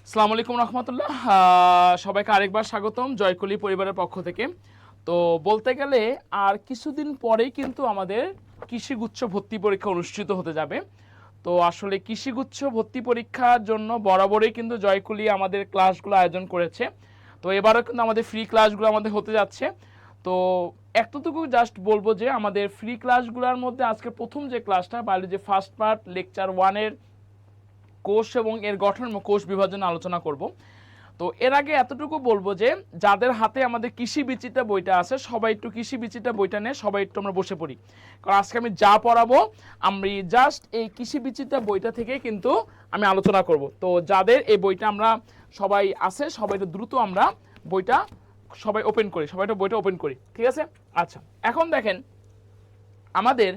আসসালামু আলাইকুম রহমতুল্লাহ। সবাইকে আরেকবার স্বাগতম জয়কলি পরিবারের পক্ষ থেকে। তো বলতে গেলে আর কিছুদিন পরেই কিন্তু আমাদের কৃষিগুচ্ছ ভর্তি পরীক্ষা অনুষ্ঠিত হতে যাবে। তো আসলে কৃষিগুচ্ছ ভর্তি পরীক্ষার জন্য বরাবরই কিন্তু জয়কলি আমাদের ক্লাসগুলো আয়োজন করেছে। তো এবারও কিন্তু আমাদের ফ্রি ক্লাসগুলো আমাদের হতে যাচ্ছে। তো এতটুকু জাস্ট বলবো যে আমাদের ফ্রি ক্লাসগুলোর মধ্যে আজকে প্রথম যে ক্লাসটা বায়োলজি ফার্স্ট পার্ট লেকচার 1-এর কোষ এবং এর গঠন এবং কোষ বিভাজন আলোচনা করব। তো এর আগে এতটুকু বলবো যে যাদের হাতে আমাদের কৃষি বিচিত্রা বইটা আছে সবাই একটু কৃষি বিচিত্রা বইটা নিয়ে সবাই একটু আমরা বসে পড়ি, কারণ আজকে আমি যা পড়াবো আমি জাস্ট এই কৃষি বিচিত্রা বইটা থেকে কিন্তু আমি আলোচনা করব। তো যাদের এই বইটা আমরা সবাই আছে সবাই একটু দ্রুত আমরা বইটা সবাই ওপেন করি, সবাই একটু বইটা ওপেন করি, ঠিক আছে? আচ্ছা, এখন দেখেন আমাদের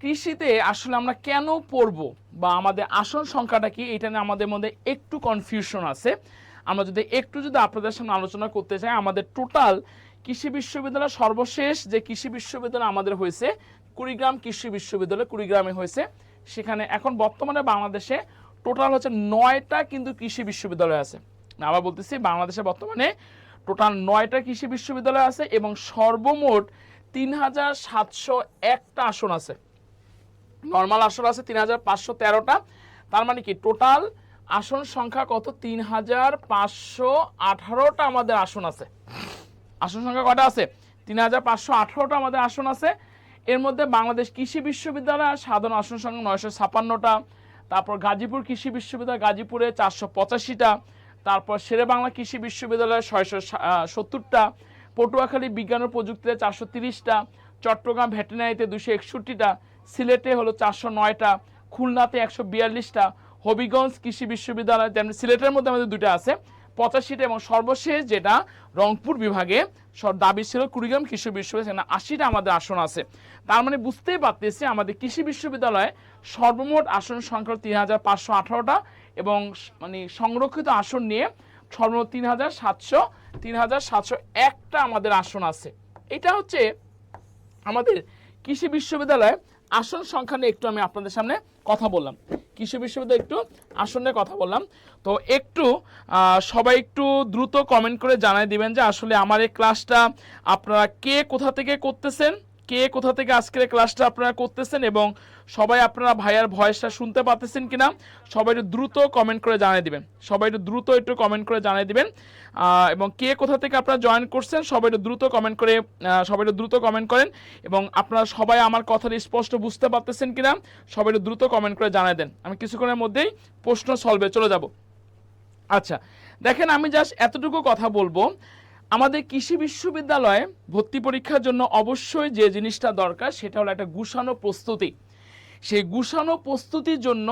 কৃষিতে আসলে আমরা কেন পড়ব বা আমাদের আসন সংখ্যাটা কি, এটা নিয়ে আমাদের মধ্যে একটু কনফিউশন আছে। আমরা যদি আপনাদের সামনে আলোচনা করতে চাই, আমাদের টোটাল কৃষি বিশ্ববিদ্যালয় সর্বশেষ যে কৃষি বিশ্ববিদ্যালয় আমাদের হয়েছে কুড়িগ্রাম কৃষি বিশ্ববিদ্যালয়, কুড়িগ্রামে হয়েছে। সেখানে এখন বর্তমানে বাংলাদেশে টোটাল হচ্ছে 9টা কিন্তু কৃষি বিশ্ববিদ্যালয় আছে। আবার বলতেছি, বাংলাদেশে বর্তমানে টোটাল 9টা কৃষি বিশ্ববিদ্যালয় আছে এবং সর্বমোট 3701টা আসন আছে। নর্মাল আসন আছে 3513টা। তার মানে কি টোটাল আসন সংখ্যা কত? 3518টা আমাদের আসন আছে। আসন সংখ্যা কটা আছে? 3518টা আমাদের আসন আছে। এর মধ্যে বাংলাদেশ কৃষি বিশ্ববিদ্যালয় সাধারণ আসন সংখ্যা 956টা। তারপর গাজীপুর কৃষি বিশ্ববিদ্যালয় গাজীপুরে 485টা। তারপর শেরে বাংলা কৃষি বিশ্ববিদ্যালয় 670টা। পটুয়াখালী বিজ্ঞান ও প্রযুক্তিতে 430টা। চট্টগ্রাম ভেটেরিনারিতে 261টা। সিলেটে হলো 409টা। খুলনাতে 142টা। হবিগঞ্জ কৃষি বিশ্ববিদ্যালয়, যেমন সিলেটের মধ্যে আমাদের 2টা আছে, 85টা। এবং সর্বশেষ যেটা রংপুর বিভাগে দাবি ছিল কুড়িগ্রাম কৃষি বিশ্ববিদ্যালয়, সেখানে 80টা আমাদের আসন আছে। তার মানে বুঝতেই পারতেছি আমাদের কৃষি বিশ্ববিদ্যালয়ে সর্বমোট আসন সংখ্যা 3518টা এবং মানে সংরক্ষিত আসন নিয়ে সর্বমোট 3701টা আমাদের আসন আছে। এটা হচ্ছে আমাদের কৃষি বিশ্ববিদ্যালয়ে আসন সংখ্যা নিয়ে একটু আমি আপনাদের সামনে কথা বললাম। কৃষি বিশ্ববিদ্যালয়ে একটু আসন নিয়ে কথা বললাম। তো একটু সবাই একটু দ্রুত কমেন্ট করে জানাই দিবেন যে আসলে আমার এই ক্লাসটা আপনারা কে কোথা থেকে করতেছেন, কে কোথা থেকে আজকের ক্লাসটা আপনারা করতেছেন এবং সবাই আপনারা ভাইয়ার ভয়েসটা শুনতে পাচ্ছেন কিনা সবাই একটু দ্রুত কমেন্ট করে জানিয়ে দিবেন। সবাই একটু দ্রুত কমেন্ট করে জানিয়ে দিবেন এবং কে কোথা থেকে আপনারা জয়েন করছেন সবাই একটু দ্রুত কমেন্ট করে কমেন্ট করেন এবং আপনারা সবাই আমার কথাটা স্পষ্ট বুঝতে পারতেছেন কিনা সবাই একটু দ্রুত কমেন্ট করে জানিয়ে দেন। আমি কিছুক্ষণের মধ্যেই প্রশ্ন সলভে চলে যাব। আচ্ছা, দেখেন আমি জাস্ট এতটুকু কথা বলবো, আমাদের কৃষি বিশ্ববিদ্যালয়ে ভর্তি পরীক্ষার জন্য অবশ্যই যে জিনিসটা দরকার সেটা হলো একটা গুছানো প্রস্তুতি। সেই গুছানো প্রস্তুতির জন্য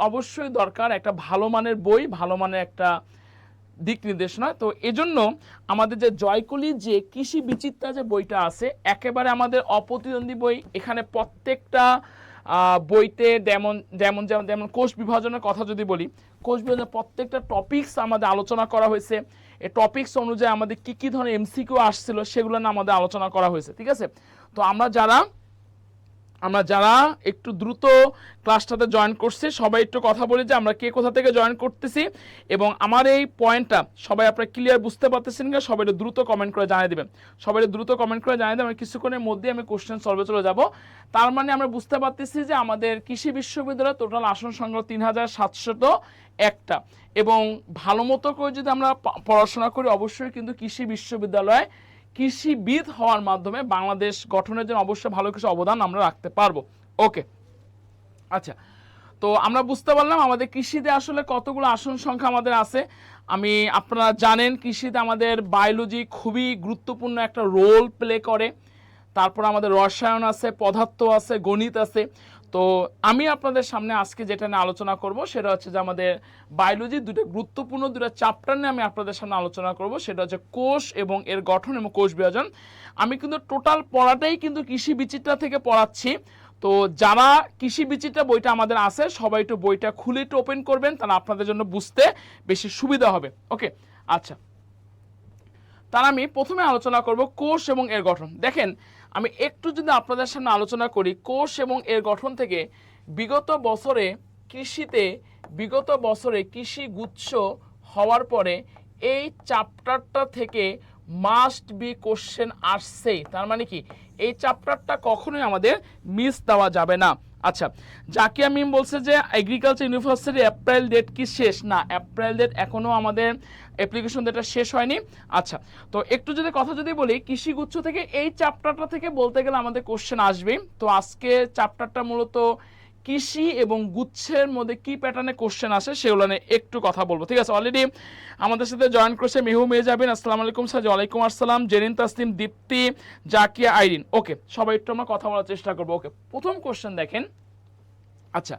অবশ্যই দরকার একটা ভালো মানের বই, ভালো মানের একটা দিক নির্দেশনা। তো এজন্য আমাদের যে জয়কলি যে কৃষি বিচিত্রা যে বইটা আছে একেবারে আমাদের অপ্রতিদ্বন্দ্বী বই। এখানে প্রত্যেকটা বইতে যেমন যেমন যেমন যেমন কোষ বিভাজনের কথা যদি বলি, কোষ বিভাজনের প্রত্যেকটা টপিকস আমাদের আলোচনা করা হয়েছে। এই টপিকস অনুযায়ী আমাদের কী কী ধরনের এমসিকিউ আসছিল সেগুলো না আমাদের আলোচনা করা হয়েছে, ঠিক আছে? তো আমরা যারা একটু দ্রুত ক্লাসটাতে জয়েন করছি সবাই একটু কথা বলি যে আমরা কে কোথা থেকে জয়েন করতেছি এবং আমার এই পয়েন্টটা সবাই আপনারা ক্লিয়ার বুঝতে পারতেছেন কিনা সবাই একটু দ্রুত কমেন্ট করে জানিয়ে দেবেন। সবাই দ্রুত কমেন্ট করে জানিয়ে দেবেন। কিছুক্ষণের মধ্যে আমি কোশ্চেন সলভে চলে যাব। তার মানে আমরা বুঝতে পারতেছি যে আমাদের কৃষি বিশ্ববিদ্যালয় টোটাল আসন সংখ্যা 3701টা এবং ভালো মতো করে যদি আমরা পড়াশোনা করি অবশ্যই কিন্তু কৃষি বিশ্ববিদ্যালয় কৃষিবিদ হওয়ার মাধ্যমে বাংলাদেশ গঠনের জন্য অবশ্যই ভালো কিছু অবদান আমরা রাখতে পারবো। ওকে, আচ্ছা, তো আমরা বুঝতে পারলাম আমাদের কৃষিতে আসলে কতগুলো আসন সংখ্যা আমাদের আছে। আপনারা জানেন কৃষিতে আমাদের বায়োলজি খুবই গুরুত্বপূর্ণ একটা রোল প্লে করে। তারপর আমাদের রসায়ন আছে, পদার্থ আছে, গণিত আছে। তো আমি আপনাদের সামনে আজকে যেটা নিয়ে আলোচনা করব সেটা হচ্ছে যে আমাদের বায়োলজির গুরুত্বপূর্ণ দুটো চ্যাপ্টার নিয়ে আমি আপনাদের সামনে আলোচনা করব। সেটা হচ্ছে কোষ এবং এর গঠন এবং কোষ বিভাজন। আমি কিন্তু টোটাল পড়াটাই কিন্তু কৃষি বিচিত্রা থেকে পড়াচ্ছি। তো যারা কৃষি বিচিত্রা বইটা আমাদের আছে সবাই একটু বইটা খুলে একটু ওপেন করবেন, তাহলে আপনাদের জন্য বুঝতে বেশি সুবিধা হবে। ওকে, আচ্ছা, তার আমি প্রথমে আলোচনা করব কোষ এবং এর গঠন। দেখেন আমি একটু যদি আপনাদের সামনে আলোচনা করি কোষ এবং এর গঠন থেকে বিগত বছরে কৃষিতে বিগত বছরে কৃষি গুচ্ছ হওয়ার পরে এই চ্যাপ্টারটা থেকে মাস্ট বি কোশ্চেন আসছেই। তার মানে কি এই চ্যাপ্টারটা কখনোই আমাদের মিস দেওয়া যাবে না। আচ্ছা, জাকিয়া মিম বলছে যে এগ্রিকালচার ইউনিভার্সিটি এপ্রিল ডেট কি শেষ? না, এপ্রিল ডেট এখনও আমাদের অ্যাপ্লিকেশন ডেটটা শেষ হয়নি। আচ্ছা, তো একটু যদি কথা যদি বলি, কৃষিগুচ্ছ থেকে এই চ্যাপ্টারটা থেকে বলতে গেলে আমাদের কোশ্চেন আসবে। তো আজকে চ্যাপ্টারটা মূলত কৃষি এবং গুচ্ছের মধ্যে কি প্যাটার্নে কোশ্চেন আসে সেগুলো নিয়ে একটু কথা বলবো, ঠিক আছে? অলরেডি আমাদের সাথে জয়েন করছে মেহু মেজাবিন, আসসালামু আলাইকুম স্যার। ওয়ালাইকুম আসসালাম। জেরিন তাসলিম, দীপ্তি, জাকিয়া, আইরিন। ওকে, সবাই একটু আমরা কথা বলার চেষ্টা করবো। ওকে, প্রথম কোশ্চেন দেখেন। আচ্ছা,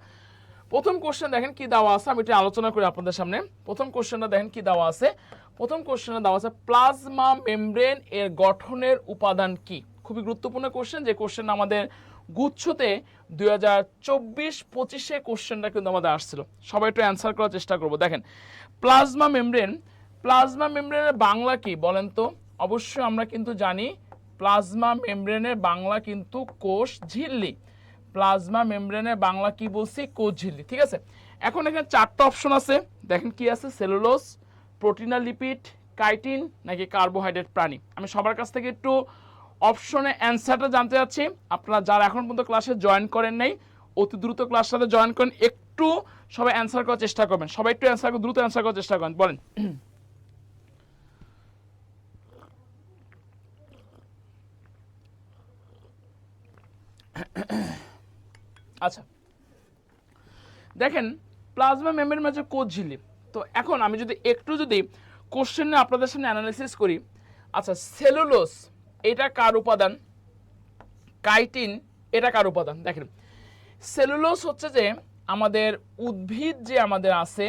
প্রথম কোশ্চেন দেখেন কি দেওয়া আছে, আমি এটা আলোচনা করি আপনাদের সামনে। প্রথম কোশ্চেনটা দেখেন কি দেওয়া আছে। প্রথম কোশ্চেনটা দেওয়া আছে প্লাজমা মেমব্রেন এর গঠনের উপাদান কি। খুবই গুরুত্বপূর্ণ কোশ্চেন, যে কোশ্চেন আমাদের গুচ্ছতে 2024-25 কোশ্চেনটা কিন্তু আমাদের আসছিল। সবাই একটু অ্যান্সার করার চেষ্টা করবো। দেখেন প্লাজমা মেমব্রেন, প্লাজমা মেমব্রেনের বাংলা কি বলেন তো? অবশ্যই আমরা কিন্তু জানি প্লাজমা মেমব্রেনের বাংলা কিন্তু কোষ ঝিল্লি। প্লাজমা মেমব্রেনের বাংলা কি বলছি? কোষ ঝিল্লি, ঠিক আছে? এখন এখানে চারটা অপশন আছে, দেখেন কি আছে? সেলুলোজ, প্রোটিন আর লিপিড, কাইটিন নাকি কার্বোহাইড্রেট প্রাণী। আমি সবার কাছ থেকে একটু অপশনে অ্যান্সারটা জানতে চাচ্ছি। আপনারা যারা এখন পর্যন্ত ক্লাসে জয়েন করেন নাই, অতি দ্রুত ক্লাসের সাথে জয়েন করেন, একটু সবাই অ্যান্সার করার চেষ্টা করবেন। সবাই একটু দ্রুত অ্যান্সার করার চেষ্টা করেন, বলেন। আচ্ছা, দেখেন প্লাজমা মেমব্রেন মাঝে কোষ ঝিল্লি। তো এখন আমি যদি একটু কোশ্চেন আপনাদের সামনে অ্যানালাইসিস করি। আচ্ছা, সেলুলোজ এটা কার উপাদান? কাইটিন এটা কার উপাদান? দেখেন সেলুলোজ হচ্ছে যে আমাদের উদ্ভিদ যে আমাদের আছে,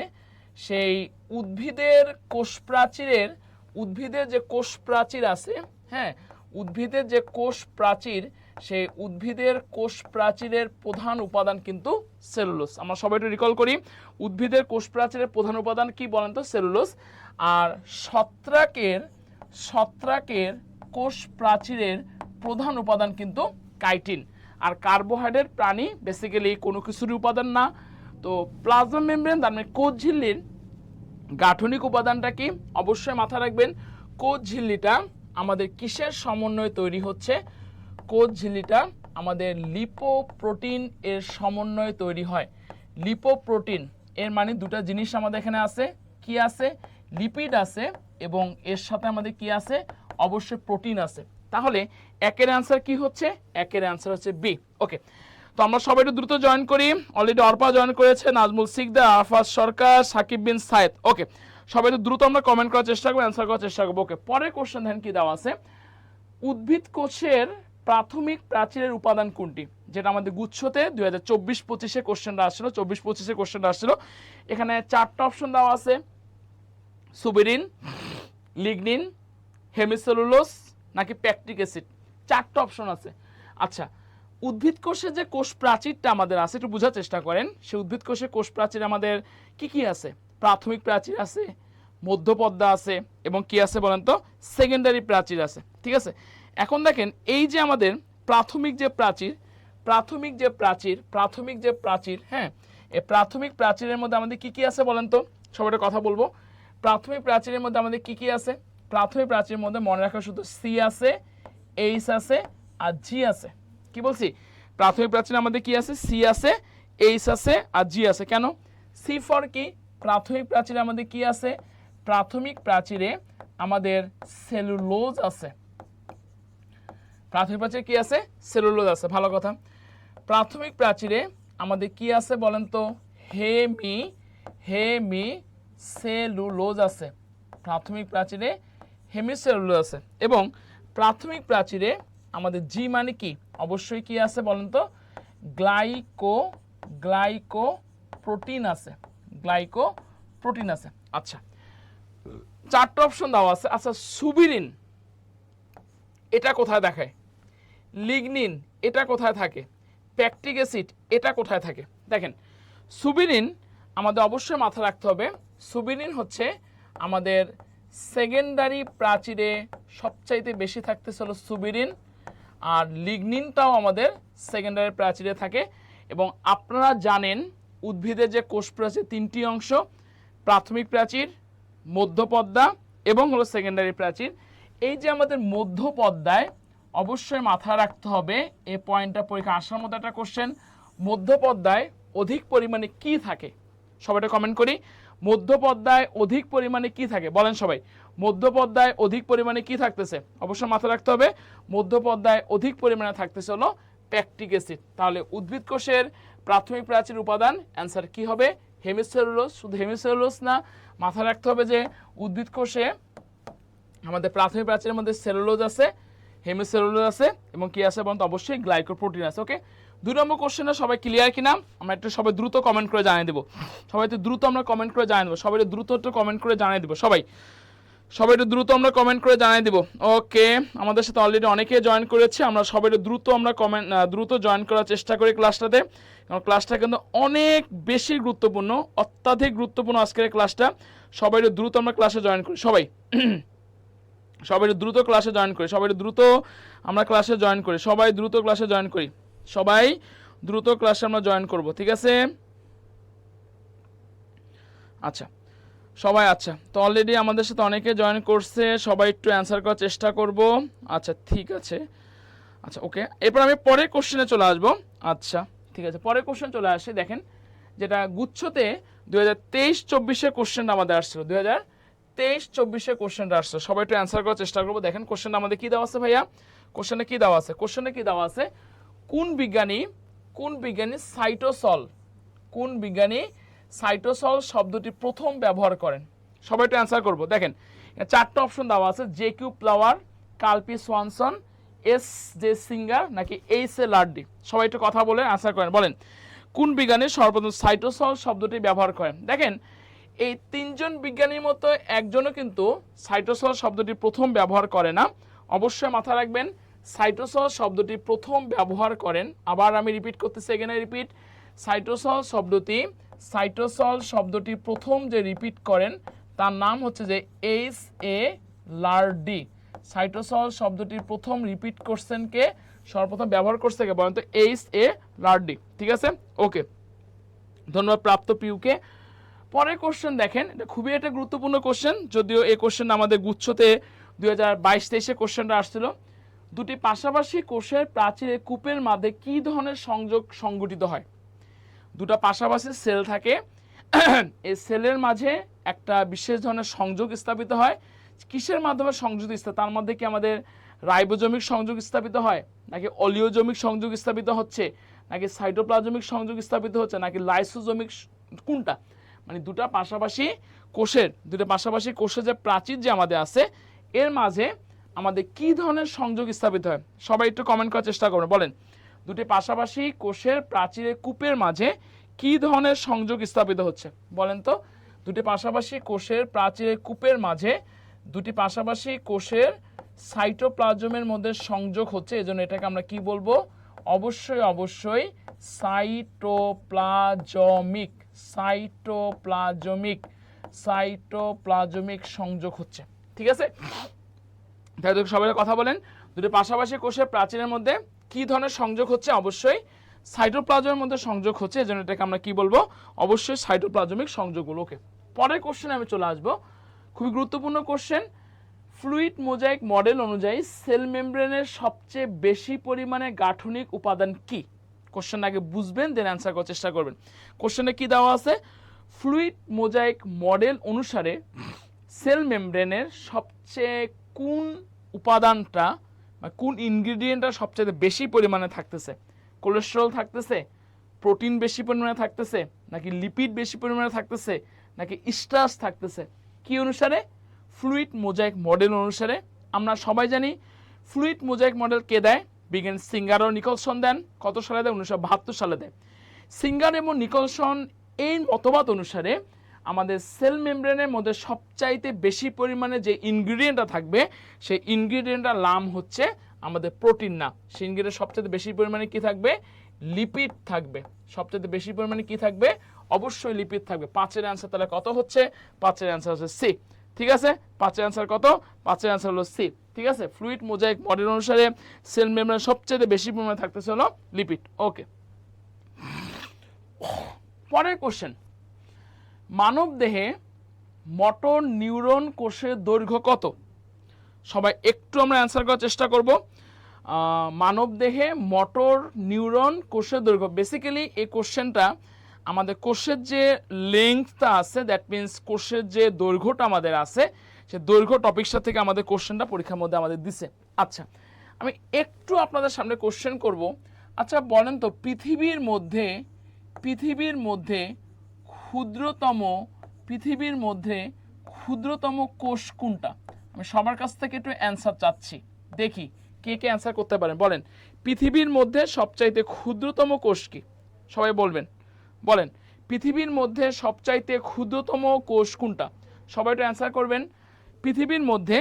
সেই উদ্ভিদের কোষ প্রাচীরের, উদ্ভিদের যে কোষ প্রাচীর আছে, হ্যাঁ, উদ্ভিদের যে কোষ প্রাচীর, সেই উদ্ভিদের কোষ প্রাচীরের প্রধান উপাদান কিন্তু সেলুলোজ। আমরা সবাই একটু রিকল করি, উদ্ভিদের কোষ প্রাচীরের প্রধান উপাদান কি বলেন তো? সেলুলোজ। আর ছত্রাকের কোষ প্রাচীরের প্রধান উপাদান কিন্তু কাইটিন। আর কার্বোহাইড্রেট প্রাণী বেসিক্যালি কোনো কিছুরই উপাদান না। তো প্লাজমা মেমব্রেন তার মানে কোষ ঝিল্লির গাঠনিক উপাদানটা কি? অবশ্যই মাথায় রাখবেন, কোষ ঝিল্লিটা আমাদের কিসের সমন্বয়ে তৈরি হচ্ছে? কোষ ঝিল্লিটা আমাদের লিপোপ্রোটিন এর সমন্বয়ে তৈরি হয়। লিপোপ্রোটিন এর মানে দুটা জিনিস আমাদের এখানে আছে, কি আছে? লিপিড আছে, এবং এর সাথে আমাদের কি আছে? অবশ্যই প্রোটিন আছে। তাহলে একের অ্যান্সার কি হচ্ছে? একের অ্যান্সার হচ্ছে বি। ওকে, তো আমরা সবাই একটু দ্রুত জয়েন করি। অলরেডি অর্পা জয়েন করেছে, নাজমুল সিকদার, আরফাজ সরকার, সাকিব বিন সায়েদ। ওকে, সবাই একটু দ্রুত আমরা কমেন্ট করার চেষ্টা করবো, অ্যান্সার করার চেষ্টা করবো। ওকে, পরের কোশ্চেন দেখেন কি দেওয়া আছে। উদ্ভিদ কোষের প্রাথমিক প্রাচীরের উপাদান কোনটি? যেটা আমাদের গুচ্ছতে 2024-25 কোশ্চেনটা আসছিল, 24-25 কোশ্চেনটা আসছিল। এখানে চারটা অপশন দেওয়া আছে, সুবিরিন, লিগনিন, হেমিসেলুলোজ নাকি প্যাকটিক অ্যাসিড। চারটা অপশন আছে। আচ্ছা, উদ্ভিদ কোষে যে কোষ প্রাচীরটা আমাদের আছে, একটু বোঝার চেষ্টা করেন। সেই উদ্ভিদ কোষে কোষ প্রাচীর আমাদের কি কি আছে? প্রাথমিক প্রাচীর আছে, মধ্যপর্দা আছে, এবং কি আছে বলেন তো? সেকেন্ডারি প্রাচীর আছে, ঠিক আছে? এখন দেখেন এই যে আমাদের প্রাথমিক যে প্রাচীর, হ্যাঁ, এই প্রাথমিক প্রাচীরের মধ্যে আমাদের কি কি আছে বলেন তো? সবাই কথা বলবো। প্রাথমিক প্রাচীরের মধ্যে আমাদের কি কি আছে? প্রাথমিক প্রাচীরের মধ্যে মনে রাখা শুধু সি আছে, এইচ আছে আর জি আছে। কি বলছি? প্রাথমিক প্রাচীরে আমাদের কি আছে? সি আছে, এইচ আছে আর জি আছে। কেন? সি ফর কি? প্রাথমিক প্রাচীরে আমাদের কি আছে? প্রাথমিক প্রাচীরে আমাদের সেলুলোজ আছে। প্রাথমিক প্রাচীরে কি আছে? সেলুলোজ আছে। ভালো কথা। প্রাথমিক প্রাচীরে আমাদের কি আছে বলেন তো? হেমিসেলুলোজ আছে। প্রাথমিক প্রাচীরে হেমিসেলুলোজ আছে। এবং প্রাথমিক প্রাচীরে আমাদের জি মানে কি? অবশ্যই কি আছে বলেন তো? গ্লাইকোপ্রোটিন আছে। গ্লাইকোপ্রোটিন আছে। আচ্ছা, চারটা অপশন দেওয়া আছে। আচ্ছা, সুবিরিন এটা কোথায় দেখায়? লিগনিন এটা কোথায় থাকে? প্যাকটিক অ্যাসিড এটা কোথায় থাকে? দেখেন, সুবিরিন আমাদের অবশ্যই মাথা রাখতে হবে, সুবিরিন হচ্ছে আমাদের সেকেন্ডারি প্রাচীরে সবচাইতে বেশি থাকতেছে হলো সুবিরিন, আর লিগনিনটাও আমাদের সেকেন্ডারি প্রাচীরে থাকে। এবং আপনারা জানেন উদ্ভিদের যে কোষ প্রাচীর তিনটি অংশ, প্রাথমিক প্রাচীর, মধ্যপর্দা এবং হলো সেকেন্ডারি প্রাচীর। এই যে আমাদের মধ্যপর্দায় অবশ্যই মাথায় রাখতে হবে, এই পয়েন্টটা পরীক্ষা আসার মতো একটা কোশ্চেন, মধ্যপর্দায় অধিক পরিমাণে কি থাকে? সবাইটা কমেন্ট করি, মধ্যপর্দায় অধিক পরিমাণে কি থাকে বলেন সবাই। মধ্যপর্দায় অধিক পরিমাণে কি থাকতেছে? অবশ্যই মাথায় রাখতে হবে, মধ্যপর্দায় অধিক পরিমাণে থাকতেছে হলো প্যাকটিক অ্যাসিড। তাহলে উদ্ভিদ কোষের প্রাথমিক প্রাচীর উপাদান অ্যান্সার কি হবে? হেমিসেলুলোজ। শুধু হেমিসেলুলোজ না, মাথায় রাখতে হবে যে উদ্ভিদ কোষে আমাদের প্রাথমিক প্রাচীরের মধ্যে সেলুলোজ আছে, হেমিসেলুলোজ আছে এবং কি আছে বলুন তো? অবশ্যই গ্লাইকোপ্রোটিন আছে। ওকে, 2 নম্বর কোশ্চেনটা সবাই ক্লিয়ার কিনা? আমরা একটু সবাই দ্রুত কমেন্ট করে জানিয়ে দেবো। সবাই একটু দ্রুত আমরা কমেন্ট করে জানিয়ে দেবো, সবাই দ্রুত একটু কমেন্ট করে জানিয়ে দেবো, সবাই একটু দ্রুত আমরা কমেন্ট করে জানিয়ে দিব। ওকে, আমাদের সাথে অলরেডি অনেকে জয়েন করেছে, আমরা সবাই দ্রুত আমরা দ্রুত জয়েন করার চেষ্টা করি ক্লাসটাতে, কারণ ক্লাসটা কিন্তু অনেক বেশি গুরুত্বপূর্ণ, অত্যাধিক গুরুত্বপূর্ণ আজকের ক্লাসটা। সবাই দ্রুত আমরা ক্লাসে জয়েন করি, সবাই দ্রুত ক্লাসে জয়েন করি, সবাই দ্রুত আমরা ক্লাসে জয়েন করি, সবাই দ্রুত ক্লাসে জয়েন করি, সবাই দ্রুত ক্লাসে আমরা জয়েন করব, ঠিক আছে? আচ্ছা সবাই, আচ্ছা তো অলরেডি আমাদের সাথে অনেকে জয়েন করছে, সবাই একটু অ্যান্সার করার চেষ্টা করব। আচ্ছা ঠিক আছে, আচ্ছা ওকে, এরপর আমি পরের কোশ্চেনে চলে আসবো। আচ্ছা ঠিক আছে, পরের কোশ্চেন চলে আসে, দেখেন যেটা গুচ্ছতে 2023-24 কোশ্চেনটা আমাদের আসছিল, 2023-24 কোশ্চেনটা আসছে, সবাই একটু অ্যান্সার করার চেষ্টা করবো। দেখেন কোশ্চেনটা আমাদের কি দেওয়া আছে ভাইয়া? কোশ্চেনে কি দেওয়া আছে? কোশ্চেনে কি দেওয়া আছে? কোন বিজ্ঞানী সাইটোসল শব্দটি প্রথম ব্যবহার করেন? সবাই একটু অ্যান্সার করবো। দেখেন 4টা অপশন দেওয়া আছে, জে.কিউ flower, curl P Swanson, এস.জে singer নাকি এইচ.এ লার্ডি। সবাই একটু কথা বলে অ্যান্সার করেন, বলেন কোন বিজ্ঞানী সর্বপ্রথম সাইটোসল শব্দটি ব্যবহার করেন? দেখেন এই 3জন বিজ্ঞানীর মতো একজনও কিন্তু সাইটোসল শব্দটি প্রথম ব্যবহার করে না। অবশ্যই মাথায় রাখবেন, সাইটোসল শব্দটি প্রথম ব্যবহার করেন, আবার আমি রিপিট করতেছি, এখানে রিপিট, সাইটোসল শব্দটি প্রথম যে রিপিট করেন তার নাম হচ্ছে যে এইচ.এ লার্ডি। সাইটোসল শব্দটি প্রথম রিপিট করছেন কে? সর্বপ্রথম ব্যবহার করছে কে বলেন তো? এইচ.এ লার্ডি, ঠিক আছে? ওকে, ধন্যবাদ প্রাপ্ত পিউকে। পরের কোশ্চেন দেখেন, এটা খুবই একটা গুরুত্বপূর্ণ কোশ্চেন, যদিও এই কোশ্চেন আমাদের গুচ্ছতে 2022-23 কোশ্চেনটা আসছিল। দুটি পাশাপাশি কোষের প্রাচীরের কূপের মাঝে কি ধরনের সংযোগ সংঘটিত হয়? দুটা পাশাপাশি সেল থাকে, এই সেলের মাঝে একটা বিশেষ ধরনের সংযোগ স্থাপিত হয়। কিসের মাধ্যমে সংযোগ স্থাপিত? তার মধ্যে কি আমাদের রাইবোজমিক সংযোগ স্থাপিত হয়, নাকি অলিওজমিক সংযোগ স্থাপিত হচ্ছে, নাকি সাইটোপ্লাজমিক সংযোগ স্থাপিত হচ্ছে, নাকি লাইসোজমিক? কোনটা? মানে দুটা পাশাপাশি কোষের যে প্রাচীর যে আমাদের আছে এর মাঝে আমাদের কি ধরনের সংযোগ স্থাপিত হয়? সবাই একটু কমেন্ট করার চেষ্টা করবেন, বলেন দুটি পাশাপাশি কোষের প্রাচীরের কূপের মাঝে কি ধরনের সংযোগ স্থাপিত হচ্ছে? বলেন তো, দুটি পাশাপাশি কোষের প্রাচীরের কূপের মাঝে দুটি পাশাপাশি কোষের সাইটোপ্লাজমের মধ্যে সংযোগ হচ্ছে, এজন্য এটাকে আমরা কি বলবো? অবশ্যই সাইটোপ্লাজমিক সংযোগ হচ্ছে, ঠিক আছে? তাহলে সবাই কথা বলেন, দুটি পাশাপাশি কোষের প্রাচীরের মধ্যে কি ধরনের সংযোগ হচ্ছে? অবশ্যই সাইটোপ্লাজমের মধ্যে সংযোগ হচ্ছে, এজন্য এটাকে আমরা কি বলবো? অবশ্যই সাইটোপ্লাজমিক সংযোগ বলবো। ওকে, পরের কোশ্চেনে আমি চলে আসবো, খুবই গুরুত্বপূর্ণ কোশ্চেন। ফ্লুইড মোজাইক মডেল অনুযায়ী সেল মেমব্রেনের সবচেয়ে বেশি পরিমাণে গাঠনিক উপাদান কি? কোশ্চেন আগে বুঝবেন, দেন অ্যান্সার করার চেষ্টা করবেন। কোশ্চেনে কি দেওয়া আছে? ফ্লুইড মোজাইক মডেল অনুসারে সেল মেমব্রেনের সবচেয়ে কোন উপাদানটা বা কোন ইনগ্রিডিয়েন্টটা সবচেয়ে বেশি পরিমাণে থাকতেছে? কোলেস্টেরল থাকতেছে, প্রোটিন বেশি পরিমাণে থাকতেছে, নাকি লিপিড বেশি পরিমাণে থাকতেছে, নাকি স্টার্চ থাকতেছে? কি অনুসারে? ফ্লুইড মোজাইক মডেল অনুসারে। আমরা সবাই জানি ফ্লুইড মোজাইক মডেল কে দেয়? বিজ্ঞানী সিঙ্গার ও নিকলসন দেন। কত সালে দেয়? 1972 সালে দেয়। সিঙ্গার এবং নিকলসন এই মতবাদ অনুসারে আমাদের সেল মেমব্রেনের মধ্যে সবচাইতে বেশি পরিমাণে যে ইনগ্রিডিয়েন্টটা থাকবে সেই ইনগ্রিডিয়েন্টটার নাম হচ্ছে আমাদের প্রোটিন না, সেই ইনগ্রিডিয়েন্ট সবচাইতে বেশি পরিমাণে কি থাকবে? লিপিড থাকবে। সবচাইতে বেশি পরিমাণে কি থাকবে? অবশ্যই লিপিড থাকবে। 5-এর অ্যান্সার তাহলে কত হচ্ছে? 5-এর অ্যান্সার হচ্ছে সি, ঠিক আছে? 5-এর অ্যান্সার কত? 5-এর অ্যান্সার হলো সি, ঠিক আছে? ফ্লুইড মোজাইক মডেল অনুসারে সেল মেমব্রেন সবচেয়ে বেশি পরিমাণে থাকতেছে হলো লিপিড। ওকে, পরের কোশ্চেন, মানব দেহে মোটর নিউরন কোষের দৈর্ঘ্য কত? সবাই একটু আমরা অ্যান্সার করার চেষ্টা করব। মানব দেহে মোটর নিউরন কোষের দৈর্ঘ্য, বেসিক্যালি এই কোশ্চেনটা আমাদের কোষের যে লেন্থটা আছে, দ্যাট মিন্স কোষের যে দৈর্ঘ্যটা আমাদের আছে, সে দৈর্ঘ্য টপিকটা থেকে আমাদের কোশ্চেনটা পরীক্ষার মধ্যে আমাদের দিছে। আচ্ছা, আমি একটু আপনাদের সামনে কোশ্চেন করব। আচ্ছা বলেন তো, পৃথিবীর মধ্যে ক্ষুদ্রতম কোষ কোনটা? আমি সবার কাছ থেকে একটু অ্যান্সার চাচ্ছি, দেখি কে কে অ্যান্সার করতে পারেন। বলেন, পৃথিবীর মধ্যে সবচাইতে ক্ষুদ্রতম কোষ কি? সবাই বলেন পৃথিবীর মধ্যে সবচাইতে ক্ষুদ্রতম কোষ কোনটা? সবাই একটু অ্যান্সার করবেন। পৃথিবীর মধ্যে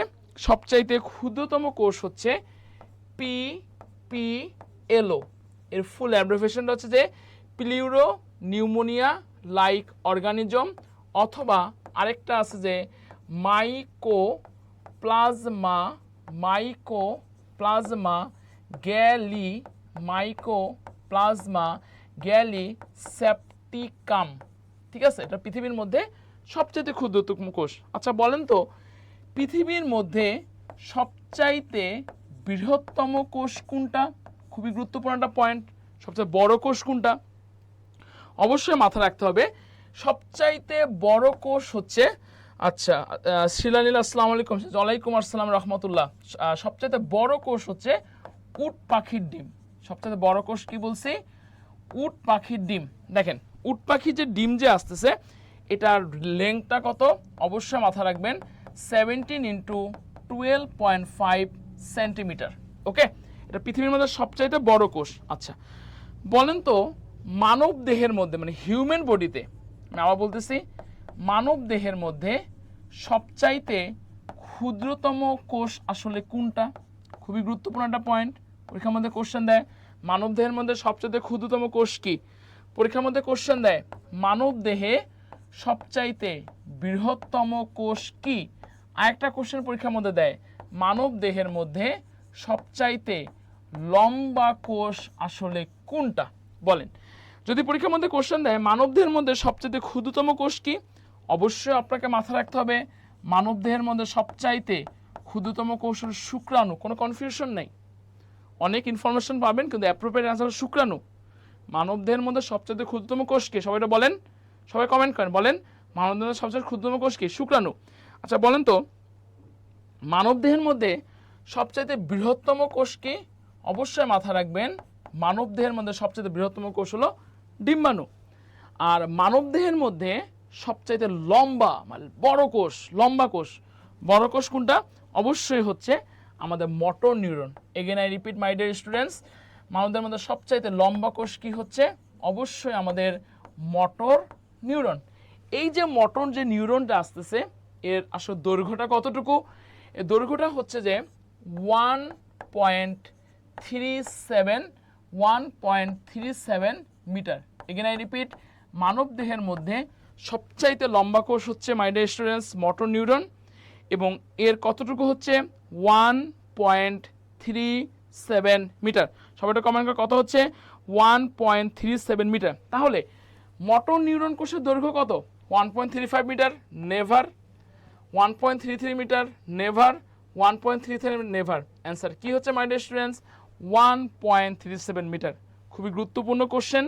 সবচাইতে ক্ষুদ্রতম কোষ হচ্ছে PPLO। এর ফুল অ্যাব্রিভিয়েশনটা হচ্ছে যে প্লিউরো নিউমোনিয়া লাইক অর্গানিজম, অথবা আরেকটা আছে যে মাইকোপ্লাজমা গ্যালিসেপ্টিকাম। ঠিক আছে, এটা পৃথিবীর মধ্যে সবচাইতে ক্ষুদ্রতম কোষ। আচ্ছা বলেন তো, পৃথিবীর মধ্যে সবচাইতে বৃহত্তম কোষ কোনটা? খুবই গুরুত্বপূর্ণ একটা পয়েন্ট। সবচেয়ে বড় কোষ কোনটা? অবশ্যই মাথা রাখতে হবে, সবচাইতে বড় কোষ হচ্ছে, আচ্ছা শিলানীল আসসালামু আলাইকুম, ওয়ালাইকুম আসসালাম রহমতুল্লাহ। সবচাইতে বড় কোষ হচ্ছে উট পাখির ডিম। সবচাইতে বড় কোষ কি বলছি? উট পাখির ডিম। দেখেন উট পাখির যে ডিম যে আসতেছে, এটার লেংথটা কত? অবশ্যই মাথা রাখবেন, 17 × 12.5 সেন্টিমিটার। ওকে, এটা পৃথিবীর মধ্যে সবচাইতে বড় কোষ। আচ্ছা বলেন তো, মানব দেহের মধ্যে মানে হিউম্যান বডিতে, আমি আবার বলতেছি, মানব দেহের মধ্যে সবচাইতে ক্ষুদ্রতম কোষ আসলে কোনটা? খুবই গুরুত্বপূর্ণ একটা পয়েন্ট, পরীক্ষার মধ্যে কোশ্চেন দেয়। মানব দেহের মধ্যে সবচাইতে ক্ষুদ্রতম কোষ কি? পরীক্ষার মধ্যে কোশ্চেন দেয় মানব দেহে সবচাইতে বৃহত্তম কোষ কি? আরেকটা কোশ্চেন পরীক্ষার মধ্যে দেয়, মানব দেহের মধ্যে সবচাইতে লম্বা কোষ আসলে কোনটা? বলেন, যদি পরীক্ষার মধ্যে কোশ্চেন দেয় মানব দেহের মধ্যে সবচাইতে ক্ষুদ্রতম কোষ কি, অবশ্যই আপনাকে মাথায় রাখতে হবে মানব দেহের মধ্যে সবচাইতে ক্ষুদ্রতম কোষ হল শুক্রাণু। কোনো কনফিউশন নেই, অনেক ইনফরমেশন পাবেন, কিন্তু অ্যাপ্রোপ্রিয়েট অ্যান্সার হল শুক্রাণু। মানব দেহের মধ্যে সবচাইতে ক্ষুদ্রতম কোষ কি? সবাইটা বলেন, সবাই কমেন্ট করেন, বলেন মানব দেহের সবচেয়ে ক্ষুদ্রতম কোষ কি? শুক্রাণু। আচ্ছা বলেন তো, মানব দেহের মধ্যে সবচাইতে বৃহত্তম কোষ কি? অবশ্যই মাথা রাখবেন, মানব দেহের মধ্যে সবচাইতে বৃহত্তম কোষ হলো ডিম্বাণু। আর মানব দেহের মধ্যে সবচাইতে লম্বা মানে বড় কোষ কোনটা? অবশ্যই হচ্ছে আমাদের motor neuron. Again I repeat my dear students, মানবদের মধ্যে সবচাইতে লম্বা কোষ কি হচ্ছে? অবশ্যই আমাদের মোটর নিউরন। এই যে মোটর যে নিউরনটা আসতেছে, এর আসলে দৈর্ঘ্যটা কতটুকু? এর দৈর্ঘ্যটা হচ্ছে যে 1.37 মিটার। এগেন আই রিপিট, মানব দেহের মধ্যে সবচাইতে লম্বা কোষ হচ্ছে মাই ডিয়ার স্টুডেন্টস মোটর নিউরন, এবং এর কতটুকু হচ্ছে 1.37 মিটার। সবাইটা কমেন্ট করে কত হচ্ছে? 1.37 মিটার। তাহলে মোটর নিউরন কোষের দৈর্ঘ্য কত? 1.35 মিটার? নেভার। 1.33 মিটার? নেভার। 1.33 নেভার। অ্যান্সার কি হচ্ছে মাই ডিয়ার স্টুডেন্টস? 1.37 মিটার। খুবই গুরুত্বপূর্ণ কোশ্চেন,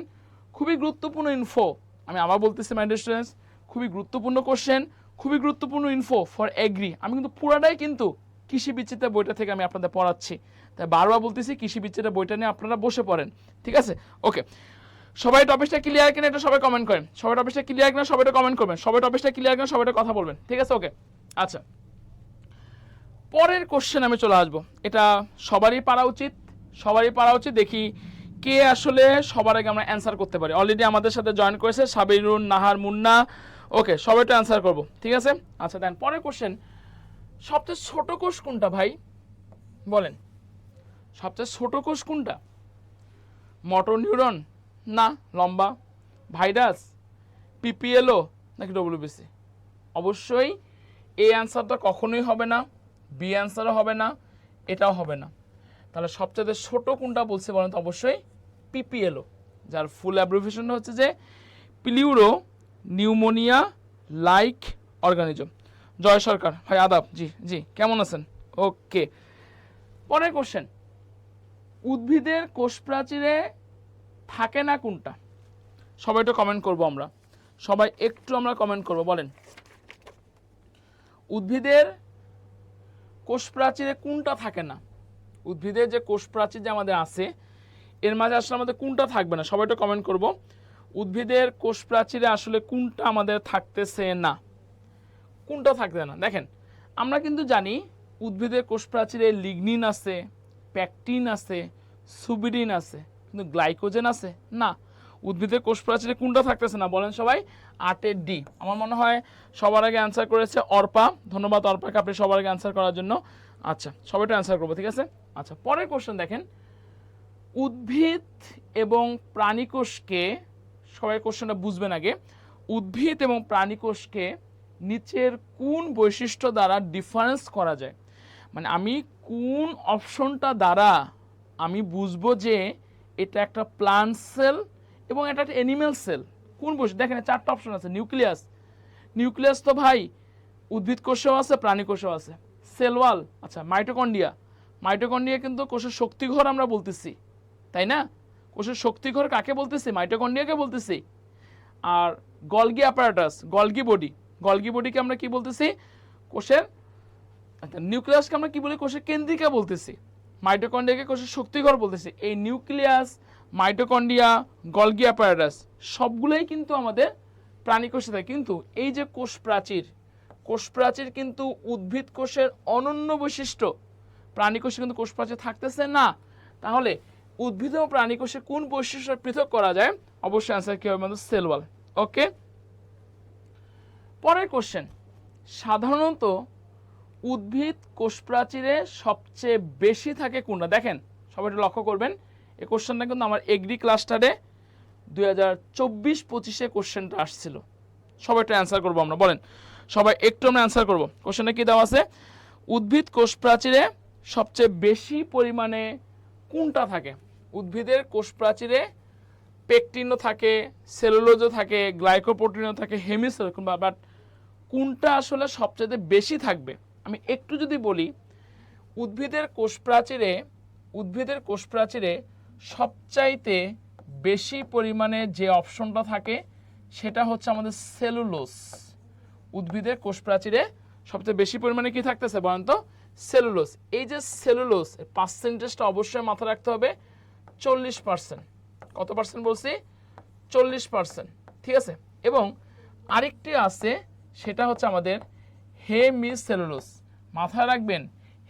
খুবই গুরুত্বপূর্ণ ইনফো। আমি আবার বলতেছি মাই ডিয়ার স্টুডেন্টস, খুবই গুরুত্বপূর্ণ কোশ্চেন, খুবই গুরুত্বপূর্ণ ইনফো ফর এগ্রি। আমি কিন্তু পুরাটাই কিন্তু কৃষি বিচিত্রা বইটা থেকে আমি আপনাদের পড়াচ্ছি, তাই বারবার বলতেছি কৃষি বিচিত্রা বইটা নিয়ে আপনারা বসে পড়েন। ঠিক আছে, ওকে। সবাই টপিকটা ক্লিয়ার কিনা এটা সবাই কমেন্ট করেন। সবাই টপিকটা ক্লিয়ার কিনা সবাইটা কমেন্ট করবেন। সবাই টপিকটা ক্লিয়ার কিনা সবাইটা কথা বলবেন। ঠিক আছে, ওকে। আচ্ছা, পরের কোশ্চেন আমি চলে আসবো। এটা সবারই পারা উচিত। দেখি কে আসলে সবার আগে আমরা অ্যান্সার করতে পারি। অলরেডি আমাদের সাথে জয়েন করেছে সাবিরুন, নাহার, মুন্না। ওকে, সবাই তো অ্যান্সার করবো। ঠিক আছে, আচ্ছা দেন পরের কোশ্চেন, সবচেয়ে ছোট কোষ কোনটা ভাই? বলেন, সবচেয়ে ছোট কোষ কোনটা? মোটর নিউরন না লম্বা, ভাইরাস, পিপিএলও নাকি ডব্লিউবিসি? অবশ্যই এই অ্যান্সারটা কখনোই হবে না, বি অ্যান্সারও হবে না, এটাও হবে না। তাহলে সবচেয়ে ছোট কোনটা বলছে বলেন তো? অবশ্যই পিপিএলও, যার ফুল অ্যাব্রিভিয়েশন হচ্ছে যে প্লিউরো নিউমোনিয়া লাইক অর্গানিজম। জয় সরকার ভাই আদাব, জি জি কেমন আছেন? ওকে, পরের কোশ্চেন, উদ্ভিদের কোষ প্রাচীরে থাকে না কোনটা? সবাই একটু কমেন্ট করবো আমরা, সবাই একটু আমরা কমেন্ট করবো, বলেন উদ্ভিদের কোষ প্রাচীরে কোনটা থাকে না? উদ্ভিদের যে কোষ প্রাচীর যে আমাদের আছে এর মাঝে আসলে আমাদের কোনটা থাকবে না? সবাই একটু কমেন্ট করবো, উদ্ভিদের কোষ প্রাচীরে আসলে কোনটা আমাদের থাকতেছে না, কোনটা থাকতে না? দেখেন আমরা কিন্তু জানি উদ্ভিদের কোষ প্রাচীরে লিগনিন আছে, প্যাকটিন আছে, সুবিডিন আছে, কিন্তু গ্লাইকোজেন আছে না। উদ্ভিদের কোষ প্রাচীরে কোনটা থাকতেছে না বলেন সবাই? 8-এর ডি। আমার মনে হয় সবার আগে অ্যান্সার করেছে অর্পা, ধন্যবাদ অর্পাকে আপনি সবার আগে অ্যান্সার করার জন্য। আচ্ছা সবাইটা অ্যান্সার করবো, ঠিক আছে। আচ্ছা পরের কোশ্চেন দেখেন, উদ্ভিদ এবং প্রাণীকোষকে, সবাই কোশ্চেনটা বুঝবেন আগে, উদ্ভিদ এবং প্রাণীকোষকে নিচের কোন বৈশিষ্ট্য দ্বারা ডিফারেন্স করা যায়? মানে আমি কোন অপশনটা দ্বারা আমি বুঝবো যে এটা একটা প্লান্ট সেল এবং এটা একটা অ্যানিম্যাল সেল? কোন বৈশিষ্ট্য? দেখেন 4টা অপশন আছে। নিউক্লিয়াস, নিউক্লিয়াস তো ভাই উদ্ভিদ কোষেও আছে প্রাণী কোষেও আছে। সেল ওয়াল, আচ্ছা মাইটোকন্ড্রিয়া, মাইটোকন্ড্রিয়া কিন্তু কোষের শক্তিঘর আমরা বলতেছি, তাই না? কোষের শক্তিঘর কাকে বলতেছি? মাইটোকন্ড্রিয়াকে বলতেছি। আর Golgi apparatus, Golgi body, Golgi বডিকে আমরা কি বলতেছি? কোষের, নিউক্লিয়াসকে আমরা কি বলি? কোষের কেন্দ্রিকা বলতেছি। মাইটোকন্ড্রিয়াকে কোষের শক্তিঘর বলতেছি। এই নিউক্লিয়াস, মাইটোকন্ড্রিয়া, গলগি অ্যাপারাটাস সবগুলোই কিন্তু আমাদের প্রাণী কোষে থাকে। কিন্তু এই যে কোষ প্রাচীর, কোষ প্রাচীর কিন্তু উদ্ভিদ কোষের অনন্য বৈশিষ্ট্য, প্রাণী কোষে কিন্তু কোষ প্রাচীর থাকতেছে না। তাহলে উদ্ভিদ ও প্রাণী কোষে কোন বৈশিষ্ট্য পৃথক করা যায়? অবশ্যই অ্যান্সার কি হবে আমাদের? Cell wall. ওকে, পরের কোশ্চেন, সাধারণত উদ্ভিদ কোষ প্রাচীরে সবচেয়ে বেশি থাকে কোনটা? দেখেন সবাই একটু লক্ষ্য করবেন, এই কোশ্চেনটা কিন্তু আমার এগ্রি ক্লাস্টারে 2024-25-এ কোশ্চেনটা আসছিল। সবাই একটু অ্যান্সার করবো আমরা, বলেন সবাই একটু আমরা অ্যান্সার করবো। কোশ্চেনটা কি দেওয়া আছে? উদ্ভিদ কোষ প্রাচীরে সবচেয়ে বেশি পরিমাণে কোনটা থাকে? উদ্ভিদের কোষ প্রাচীরে পেকটিনও থাকে, সেলুলোজও থাকে, গ্লাইকোপ্রোটিনও থাকে, হেমিসেল, বাট কোনটা আসলে সবচেয়ে বেশি থাকবে? আমি একটু যদি বলি, উদ্ভিদের কোষ প্রাচীরে, উদ্ভিদের কোষ প্রাচীরে সবচাইতে বেশি পরিমাণে যে অপশনটা থাকে সেটা হচ্ছে আমাদের সেলুলোজ। উদ্ভিদের কোষ প্রাচীরে সবচেয়ে বেশি পরিমাণে কি থাকতেছে বলেন তো? সেলুলোজ। এই যে সেলুলোজ পার্সেন্টেজটা অবশ্যই মাথায় রাখতে হবে, 40%। কত পার্সেন্ট বলছি? 40%, ঠিক আছে। এবং আরেকটি আছে, সেটা হচ্ছে আমাদের হেমিসেলুলোজ। মাথায় রাখবেন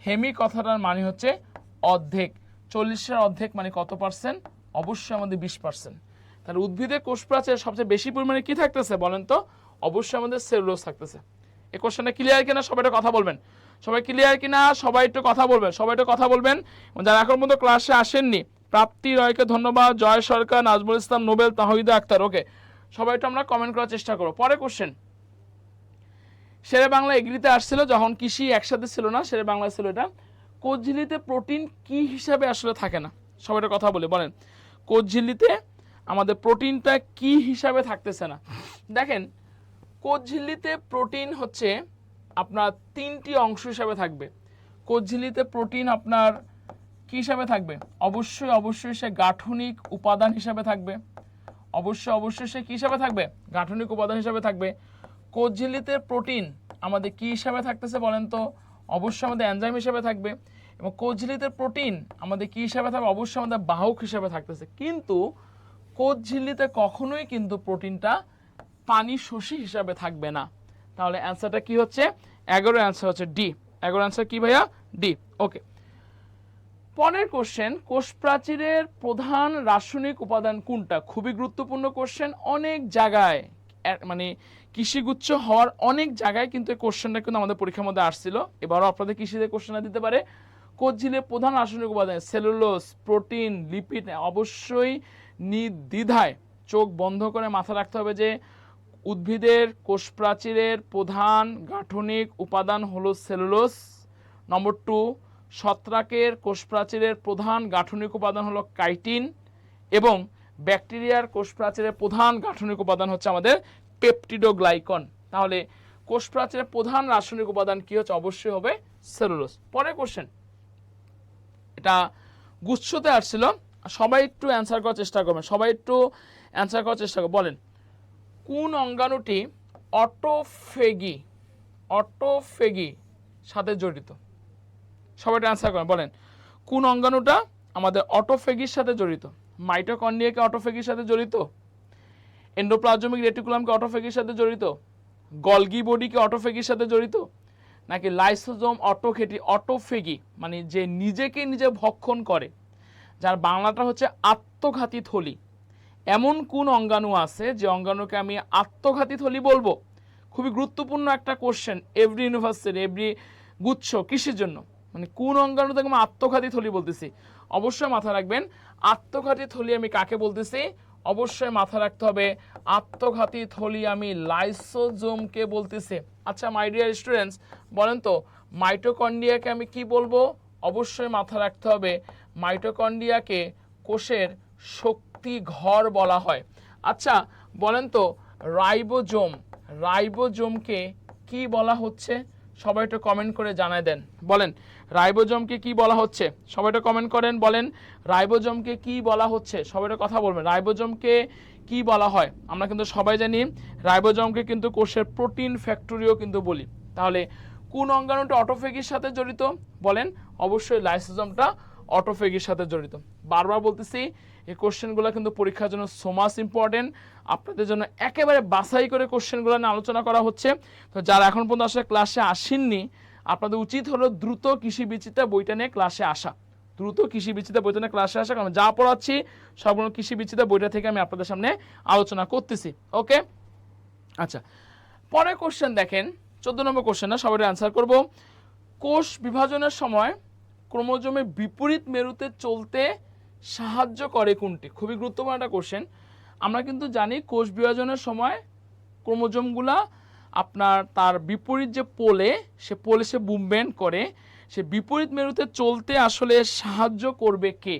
হেমি কথাটার মানে হচ্ছে অর্ধেক, 40-এর অর্ধেক মানে কত পার্সেন্ট? অবশ্যই আমাদের 20%। তাহলে উদ্ভিদের কোষ প্রাচীরে সবচেয়ে বেশি পরিমাণে কি থাকতেছে বলেন তো? অবশ্যই আমাদের সেলুলোজ থাকতেছে। এই কোশ্চেনটা ক্লিয়ার কিনা সবাই একটু কথা বলবেন, সবাই ক্লিয়ার কিনা সবাই একটু কথা বলবেন, সবাই একটু কথা বলবেন। যারা এখন পর্যন্ত ক্লাসে আসেননি, প্রাপ্তি রয়কে ধন্যবাদ, জয় সরকার, নাজমুল ইসলাম, নোবেল, তাহিদা আক্তার, ওকে সবাই একটু আমরা কমেন্ট করার চেষ্টা করো। পরে কোশ্চেন, শেরে বাংলা এগ্রিতে আসছিল যখন কৃষি একসাথে ছিল না, শেরে বাংলা ছিল এটা। কোষ ঝিল্লিতে প্রোটিন কি হিসাবে আসলে থাকে না? সবাই একটা কথা বলে বলেন, কোষ ঝিল্লিতে আমাদের প্রোটিনটা কি হিসাবে থাকতেছে না? দেখেন কোষ ঝিল্লিতে প্রোটিন হচ্ছে আপনার 3টি অংশ হিসাবে থাকবে। কোষ ঝিল্লিতে প্রোটিন আপনার কি হিসাবে থাকবে? অবশ্যই অবশ্যই সে গাঠনিক উপাদান হিসাবে থাকবে। অবশ্যই অবশ্যই সে কি হিসাবে থাকবে? গাঠনিক উপাদান হিসাবে থাকবে। কোষ ঝিল্লিতে প্রোটিন আমাদের কি হিসাবে থাকতেছে বলেন তো? অবশ্যই আমাদের এনজাইম হিসাবে থাকবে। এবং কোষ ঝিল্লিতে প্রোটিন আমাদের কি হিসাবে থাকবে? অবশ্যই আমাদের বাহক হিসাবে থাকতেছে। কিন্তু কোষ ঝিল্লিতে কখনোই কিন্তু প্রোটিনটা পানি শোষী হিসাবে থাকবে না। তাহলে অ্যান্সারটা কি হচ্ছে? 11 অ্যান্সার হচ্ছে ডি। 11 অ্যান্সার কি ভাইয়া? ডি। ওকে, পরের কোশ্চেন, কোষ প্রাচীরের প্রধান রাসায়নিক উপাদান কোনটা? খুবই গুরুত্বপূর্ণ কোশ্চেন। অনেক জায়গায় মানে কৃষিগুচ্ছ হওয়ার অনেক জায়গায় কিন্তু এই কোশ্চেনটা কিন্তু আমাদের পরীক্ষার মধ্যে আসছিল। এবারও আপনাদের কৃষিতে কোশ্চেনটা দিতে পারে। কোষ ঝিল্লির প্রধান রাসায়নিক উপাদান সেলুলোজ, প্রোটিন, লিপিড। অবশ্যই নির্দ্বিধায় চোখ বন্ধ করে মাথা রাখতে হবে যে উদ্ভিদের কোষ প্রাচীরের প্রধান গাঠনিক উপাদান হলো সেলুলোজ। নম্বর 2, ছত্রাকের কোষ প্রাচীরের প্রধান গাঠনিক উপাদান হলো কাইটিন। এবং ব্যাকটেরিয়ার কোষ প্রাচীরের প্রধান গাঠনিক উপাদান হচ্ছে আমাদের পেপটিডোগ্লাইকন। তাহলে কোষ প্রাচীরের প্রধান রাসায়নিক উপাদান কি হচ্ছে? অবশ্যই হবে সেলুলোজ। পরের কোশ্চেন, এটা গুচ্ছতে আসছিল, সবাই একটু অ্যান্সার করার চেষ্টা করবেন, সবাই একটু অ্যান্সার করার চেষ্টা করবেন। বলেন কোন অঙ্গাণুটি অটোফেগি সাথে জড়িত? সবাই একটু অ্যান্সার করেন, বলেন কোন অঙ্গাণুটা আমাদের অটোফেগির সাথে জড়িত? মাইটোকন্ড্রিয়া কি অটোফেগির সাথে জড়িত? এন্ডোপ্লাজমিক রেটিকুলাম কি অটোফেগির সাথে জড়িত? গলগি বডি কি অটোফেগির সাথে জড়িত? নাকি লাইসোজোম অটোফেগি মানে যে নিজেকে নিজে ভক্ষণ করে, যার বাংলাটা হচ্ছে আত্মঘাতী থলি, এমন কোন অঙ্গাণু আছে যে অঙ্গাণুকে আমি আত্মঘাতী থলি বলবো? খুবই গুরুত্বপূর্ণ একটা কোশ্চেন, এভরি ইউনিভার্সিটি, এভরি গুচ্ছ কৃষির জন্য। মানে কোন অঙ্গাণু থেকে আমি আত্মঘাতী থলি বলতেছি? অবশ্যই মাথা রাখবেন, আত্মঘাতী থলি আমি কাকে বলতেছি? অবশ্যই মাথা রাখতে হবে, আত্মঘাতী থলি আমি লাইসোজোমকে বলতেছি। আচ্ছা মাই ডিয়ার স্টুডেন্টস, বলেন তো মাইটোকন্ড্রিয়াকে আমি কি বলবো? অবশ্যই মাথা রাখতে হবে, মাইটোকন্ড্রিয়াকে কোষের শক্তি ঘর বলা হয়। আচ্ছা বলেন তো রাইবোজোমকে কি বলা হচ্ছে? সবাই একটু কমেন্ট করে জানায় দেন, বলেন রাইবোজোমকে কি বলা হচ্ছে? সবাই একটু কমেন্ট করেন, বলেন রাইবোজোমকে কি বলা হচ্ছে? সবাই একটু কথা বলবেন, রাইবোজোমকে কি বলা হয়? আমরা কিন্তু সবাই জানি রাইবোজোমকে কিন্তু কোষের প্রোটিন ফ্যাক্টরিও কিন্তু বলি। তাহলে কোন অঙ্গাণুটা অটোফেগির সাথে জড়িত? বলেন অবশ্যই লাইসোজোমটা অটোফেগির সাথে জড়িত। বারবার বলতেছি এই কোশ্চেনগুলো কিন্তু পরীক্ষার জন্য সো মাচ ইম্পর্টেন্ট, আপনাদের জন্য একেবারে বাছাই করে কোশ্চেনগুলো নিয়ে আলোচনা করা হচ্ছে। তো যারা এখন পর্যন্ত আসলে ক্লাসে আসেননি, আপনাদের উচিত হলো দ্রুত কৃষি বিচিত্রা বইটা নিয়ে ক্লাসে আসা, কারণ যা পড়াচ্ছি সবগুলো কৃষি বিচিত্রা বইটা থেকে আমি আপনাদের সামনে আলোচনা করতেছি। ওকে, আচ্ছা পরের কোশ্চেন দেখেন, 14 নম্বর কোশ্চেন না, সবাই অ্যান্সার করব। কোষ বিভাজনের সময় ক্রোমোজোমের বিপরীত মেরুতে চলতে সাহায্য করে কোনটি? খুবই গুরুত্বপূর্ণ একটা কোশ্চেন। আমরা কিন্তু জানি কোষ বিভাজনের সময় ক্রোমোজোমগুলা আপনার তার বিপরীত যে পোলে সে মুভমেন্ট করে, সে বিপরীত মেরুতে চলতে আসলে সাহায্য করবে কে?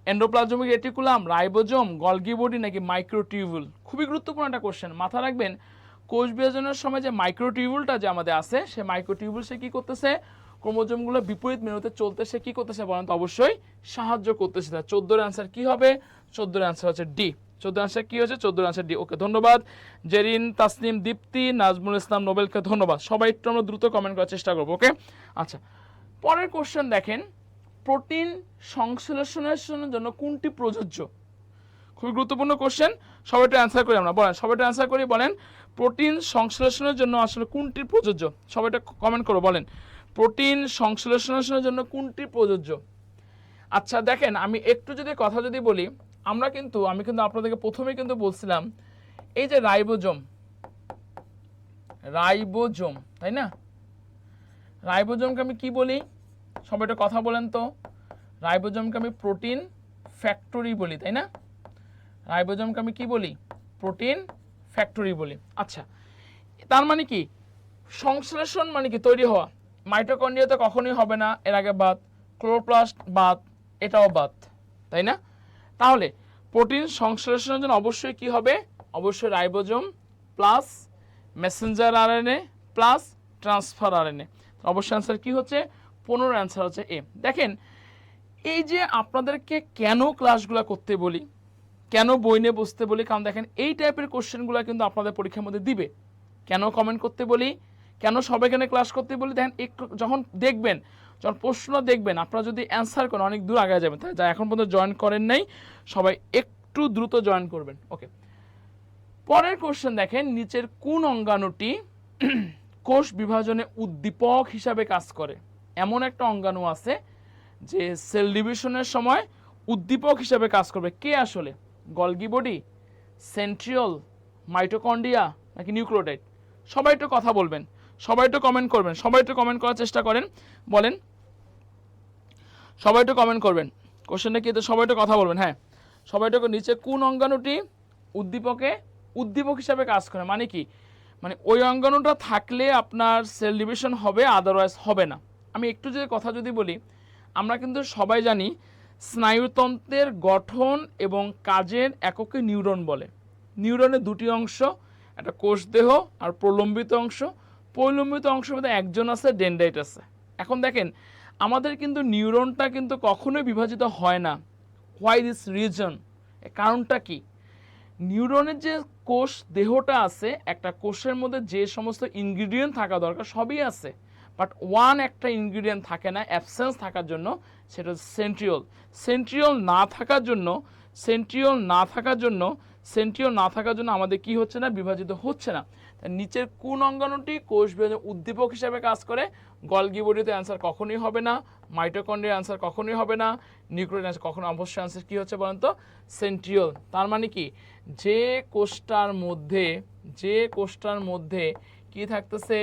Endoplasmic reticulum, ribosome, Golgi body নাকি মাইক্রোটিউবুল? খুবই গুরুত্বপূর্ণ একটা কোশ্চেন, মাথা রাখবেন। কোষ বিভাজনের সময় যে মাইক্রোটিউবুলটা যে আমাদের আছে, সে মাইক্রোটিউবুল সে কি করতেছে? ক্রোমোজোমগুলো বিপরীত মেরুতে চলতে সে কি করতেছে বলেন তো? অবশ্যই সাহায্য করতেছে। 14 অ্যান্সার কি হবে? 14 অ্যান্সার হচ্ছে ডি। 14 অ্যান্সার কি হচ্ছে? 14 অ্যান্সার ডি। ওকে, ধন্যবাদ জেরিন, তাসনিম, দীপ্তি, নাজমুল ইসলাম, নোবেলকে ধন্যবাদ। সবাই একটু আমরা দ্রুত কমেন্ট করার চেষ্টা করবো। ওকে, আচ্ছা পরের কোশ্চেন দেখেন, প্রোটিন সংশ্লেষণের জন্য কোনটি প্রযোজ্য? খুবই গুরুত্বপূর্ণ কোশ্চেন, সবাই একটু অ্যান্সার করি আমরা, বলেন সবাই একটু অ্যান্সার করি, বলেন প্রোটিন সংশ্লেষণের জন্য আসলে কোনটি প্রযোজ্য? সবাই একটু কমেন্ট করো, বলেন প্রোটিন সংশ্লেষণের জন্য কোনটি প্রযোজ্য? আচ্ছা দেখেন, আমি একটু যদি কথা বলি, আমি কিন্তু আপনাদেরকে প্রথমে কিন্তু বলছিলাম এই যে রাইবোজোম, তাই না? রাইবোজোমকে আমি কি বলি? সবাই একটু কথা বলেন তো। রাইবোজোমকে আমি প্রোটিন ফ্যাক্টরি বলি, তাই না? রাইবোজোমকে আমি কি বলি? প্রোটিন ফ্যাক্টরি বলি। আচ্ছা তার মানে কি সংশ্লেষণ মানে কি? তৈরি হওয়া। মাইটোকন্ড্রিয়া তো কখনোই হবে না, এর আগে বাদ, ক্লোরোপ্লাস্ট বাদ, এটাও বাদ, তাই না? তাহলে প্রোটিন সংশ্লেষণের জন্য অবশ্যই কি হবে? অবশ্যই ribosome plus Messenger RNA plus transfer RNA. অবশ্যই অ্যান্সার কি হচ্ছে? 15 অ্যান্সার হচ্ছে এ। দেখেন এই যে আপনাদেরকে কেন ক্লাসগুলো করতে বলি, কেন বই নিয়ে বসতে বলি, কারণ দেখেন এই টাইপের কোশ্চেনগুলো কিন্তু আপনাদের পরীক্ষার মধ্যে দিবে। কেন কমেন্ট করতে বলি, কেন সবাই এখানে ক্লাস করতে বলি? দেখেন একটু যখন প্রশ্ন দেখবেন, আপনারা যদি অ্যান্সার করেন অনেক দূর আগে যাবেন। তাই যা এখন পর্যন্ত জয়েন করেন নাই সবাই একটু দ্রুত জয়েন করবেন। ওকে, পরের কোশ্চেন দেখেন, নিচের কোন অঙ্গাণুটি কোষ বিভাজনে উদ্দীপক হিসাবে কাজ করে? এমন একটা অঙ্গাণু আছে যে সেল ডিভিশনের সময় উদ্দীপক হিসাবে কাজ করবে, কে আসলে? গলগি বডি, সেন্ট্রিওল, মাইটোকন্ড্রিয়া নাকি নিউক্লিওটাইড? সবাই একটু কথা বলবেন, সবাই একটু কমেন্ট করবেন, সবাই একটু কমেন্ট করার চেষ্টা করেন, বলেন সবাই একটু কমেন্ট করবেন। কোশ্চেনটা কি? সবাই একটু কথা বলবেন। হ্যাঁ, সবাই একটু, নিচে কোন অঙ্গাণুটি উদ্দীপক হিসাবে কাজ করে? মানে কি? মানে ওই অঙ্গাণুটা থাকলে আপনার সেল ডিভিশন হবে, আদারওয়াইজ হবে না। আমি একটু কথা বলি, আমরা কিন্তু সবাই জানি স্নায়ুতন্ত্রের গঠন এবং কাজের এককে নিউরন বলে। নিউরনের দুটি অংশ, একটা কোষ দেহ আর প্রলম্বিত অংশ। প্রলম্বিত অংশের মধ্যে একজন আছে, ডেনড্রাইট আছে। এখন দেখেন আমাদের কিন্তু নিউরনটা কিন্তু কখনোই বিভাজিত হয় না। হোয়াই দিস রিজন, কারণটা কি? নিউরনের যে কোষ দেহটা আছে, একটা কোষের মধ্যে যে সমস্ত ইনগ্রিডিয়েন্ট থাকা দরকার সবই আছে, বাট একটা ইনগ্রিডিয়েন্ট থাকে না, অ্যাবসেন্স থাকার জন্য, সেটা হচ্ছে সেন্ট্রিওল। সেন্ট্রিওল না থাকার জন্য আমাদের কি হচ্ছে না, বিভাজিত হচ্ছে না। নিচের কোন অঙ্গাণুটি কোষ বিভাজন উদ্দীপক হিসেবে কাজ করে? গলগি বডিতে অ্যান্সার কখনোই হবে না, মাইটোকন্ড্রিয়ার অ্যান্সার কখনোই হবে না, নিউক্লিয়ার অ্যান্সার কখনো, অবশ্যই অ্যান্সার কি হচ্ছে বলেন তো? সেন্ট্রিওল। তার মানে কি, যে কোষটার মধ্যে কি থাকতেছে,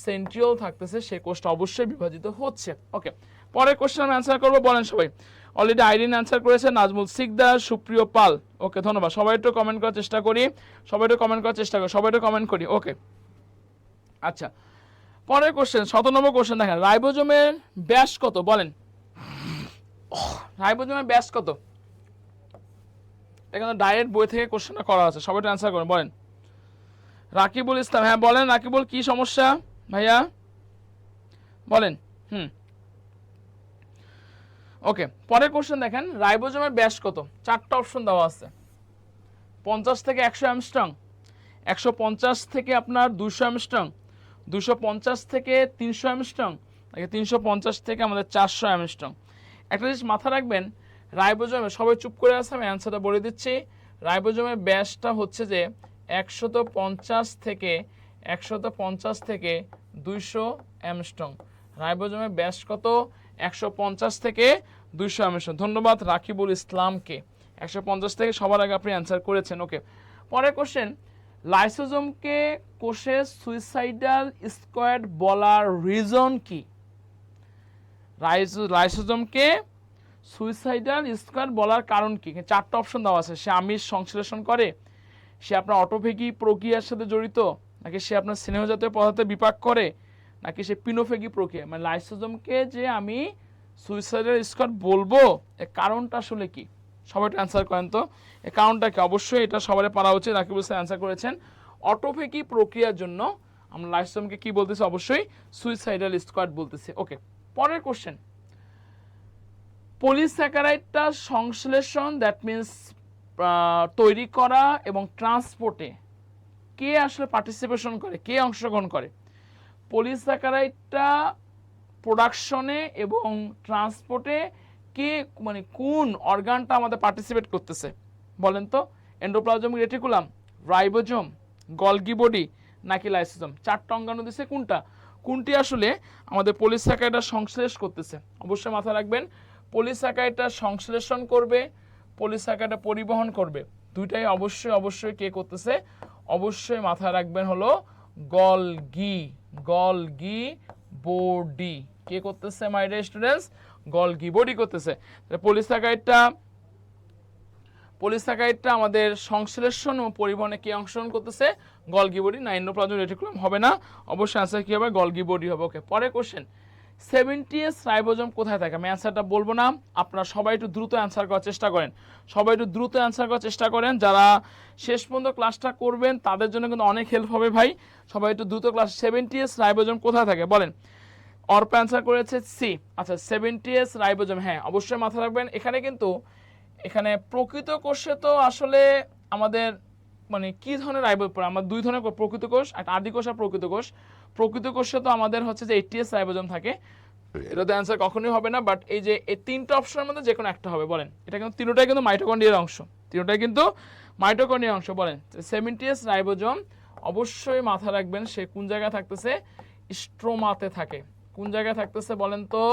সেন্ট্রিওল থাকতেছে, সে কোষটা অবশ্যই বিভাজিত হচ্ছে। ওকে, পরের কোশ্চেন আমি অ্যান্সার করবো, বলেন সবাই। অলরেডি আইরিন অ্যান্সার করেছে, নাজমুল সিকদার, সুপ্রিয় পাল। ওকে, ধন্যবাদ। সবাই একটু কমেন্ট করার চেষ্টা করি, সবাই একটু কমেন্ট করি। ওকে, আচ্ছা, পরের কোশ্চেন 17 নম্বর কোশ্চেন দেখেন, রাইবোজোমের ব্যাস কত বলেন? রাইবোজোমের ব্যাস কত? এখানে ডাইরেক্ট বই থেকে কোশ্চেনটা করা আছে, সবাই একটু অ্যান্সার করেন, বলেন। রাকিবুল ইসলাম, হ্যাঁ বলেন রাকিবুল, কি সমস্যা ভাইয়া বলেন। ওকে, পরের কোশ্চেন দেখেন, রাইবোজোমের ব্যাস কত? 4টা অপশন দেওয়া আছে, 50 থেকে 100 অ্যামস্ট্রং, 150 থেকে আপনার 200 অ্যামস্ট্রং, 250 থেকে 300 অ্যামস্ট্রং, 350 থেকে আমাদের 400 অ্যামস্ট্রং। একটা জিনিস মাথা রাখবেন, রাইবোজোমে, সবাই চুপ করে আছে, আমি অ্যান্সারটা বলে দিচ্ছি। রাইবোজোমের ব্যাসটা হচ্ছে যে 150 থেকে 200 অ্যামস্ট্রং। রাইবোজোমের ব্যাস কত? 150 থেকে 200 অ্যামস্ট্রং। ধন্যবাদ রাকিবুল ইসলামকে, 150 থেকে সবার আগে আপনি অ্যান্সার করেছেন। ওকে, পরের কোশ্চেন, লাইসোজোমকে কোষের সুইসাইডাল স্কোয়াড বলার রিজন কি? লাইসোজোমকে সুইসাইডাল স্কোয়াড বলার কারণ কি? 4টা অপশন দেওয়া আছে। সে আমিষ সংশ্লেষণ করে, সে আপনার অটোফেগি প্রক্রিয়ার সাথে জড়িত, নাকি সে আপনার স্নেহজাতীয় পদার্থে বিপাক করে, নাকি সে পিনোফেগি প্রক্রিয়া। মানে লাইসোজোমকে যে আমি সুইসাইডাল স্কোয়াড বলবো, এর কারণটা আসলে কি? সবাই একটু অ্যান্সার করেন তো, এর কারণটা কি? অবশ্যই এটা সবাই পারা উচিত। রাকিবুল ইসলাম অ্যান্সার করেছেন, অটোফেগি প্রক্রিয়ার জন্য আমরা লাইসোজোমকে কি বলতেছি? অবশ্যই সুইসাইডাল স্কোয়াড বলতেছি। ওকে, পরের কোশ্চেন, পলিস্যাকারাইডটা সংশ্লেষণ, দ্যাট মিনস তৈরি করা এবং ট্রান্সপোর্টে কে আসলে পার্টিসিপেশন করে, কে অংশগ্রহণ করে? পলিস্যাকারাইডটা প্রোডাকশনে এবং ট্রান্সপোর্টে কে, মানে কোন অর্গানটা আমাদের পার্টিসিপেট করতেছে বলেন তো? Endoplasmic reticulum, ribosome, Golgi body, নাকি লাইসোজোম? 4টা অঙ্গাণু দিছে, কোনটি আসলে আমাদের পলিস্যাকারাইডটা সংশ্লেষ করতেছে? অবশ্যই মাথায় রাখবেন, পলিস্যাকারাইডটা সংশ্লেষণ করবে, পলিস্যাকারাইডটা পরিবহন করবে, দুইটাই অবশ্যই কে করতেছে? অবশ্যই মাথায় রাখবেন হলো গলগি বডি। কে করতেছে my dear students? Golgi body করতেছে। পলিস্যাকারাইডটা আমাদের সংশ্লেষণ ও পরিবহনে কে অংশগ্রহণ করতেছে? গলগি বডি, না এন্ডোপ্লাজমিক রেটিকুলাম হবে না, অবশ্যই অ্যান্সার কি হবে? গলগি বডি হবে। ওকে, পরের কোশ্চেন, 70s রাইবোজোম কোথায় থাকে? আমি অ্যান্সারটা বলবো না, আপনারা সবাই একটু দ্রুত অ্যান্সার করার চেষ্টা করেন। যারা শেষ পর্যন্ত ক্লাসটা করবেন তাদের জন্য কিন্তু অনেক হেল্প হবে ভাই, সবাই একটু দ্রুত ক্লাস। 70s রাইবোজোম কোথায় থাকে বলেন? অর্প অ্যান্সার করেছে সি। আচ্ছা, 70s রাইবোজোম, হ্যাঁ অবশ্যই মাথায় রাখবেন। এখানে প্রকৃত কোষে তো আসলে আমাদের মানে কি ধরনের রাইবোজোম? আমার 2 ধরনের প্রকৃত কোষ, একটা আদি কোষ আর প্রকৃত কোষ। প্রকৃত কোষে তো আমাদের হচ্ছে যে 80s রাইবোজোম থাকে, এটাতে অ্যান্সার কখনোই হবে না। বাট এই যে এই 3টা অপশনের মধ্যে যে কোনো একটা হবে, বলেন। এটা কিন্তু তিনটাই কিন্তু মাইটোকন্ড্রিয়ার অংশ, বলেন। 70s রাইবোজোম অবশ্যই মাথা রাখবেন, সে কোন জায়গায় থাকতেছে? স্ট্রোমাতে থাকে। কোন জায়গায় থাকতেছে বলেন তো?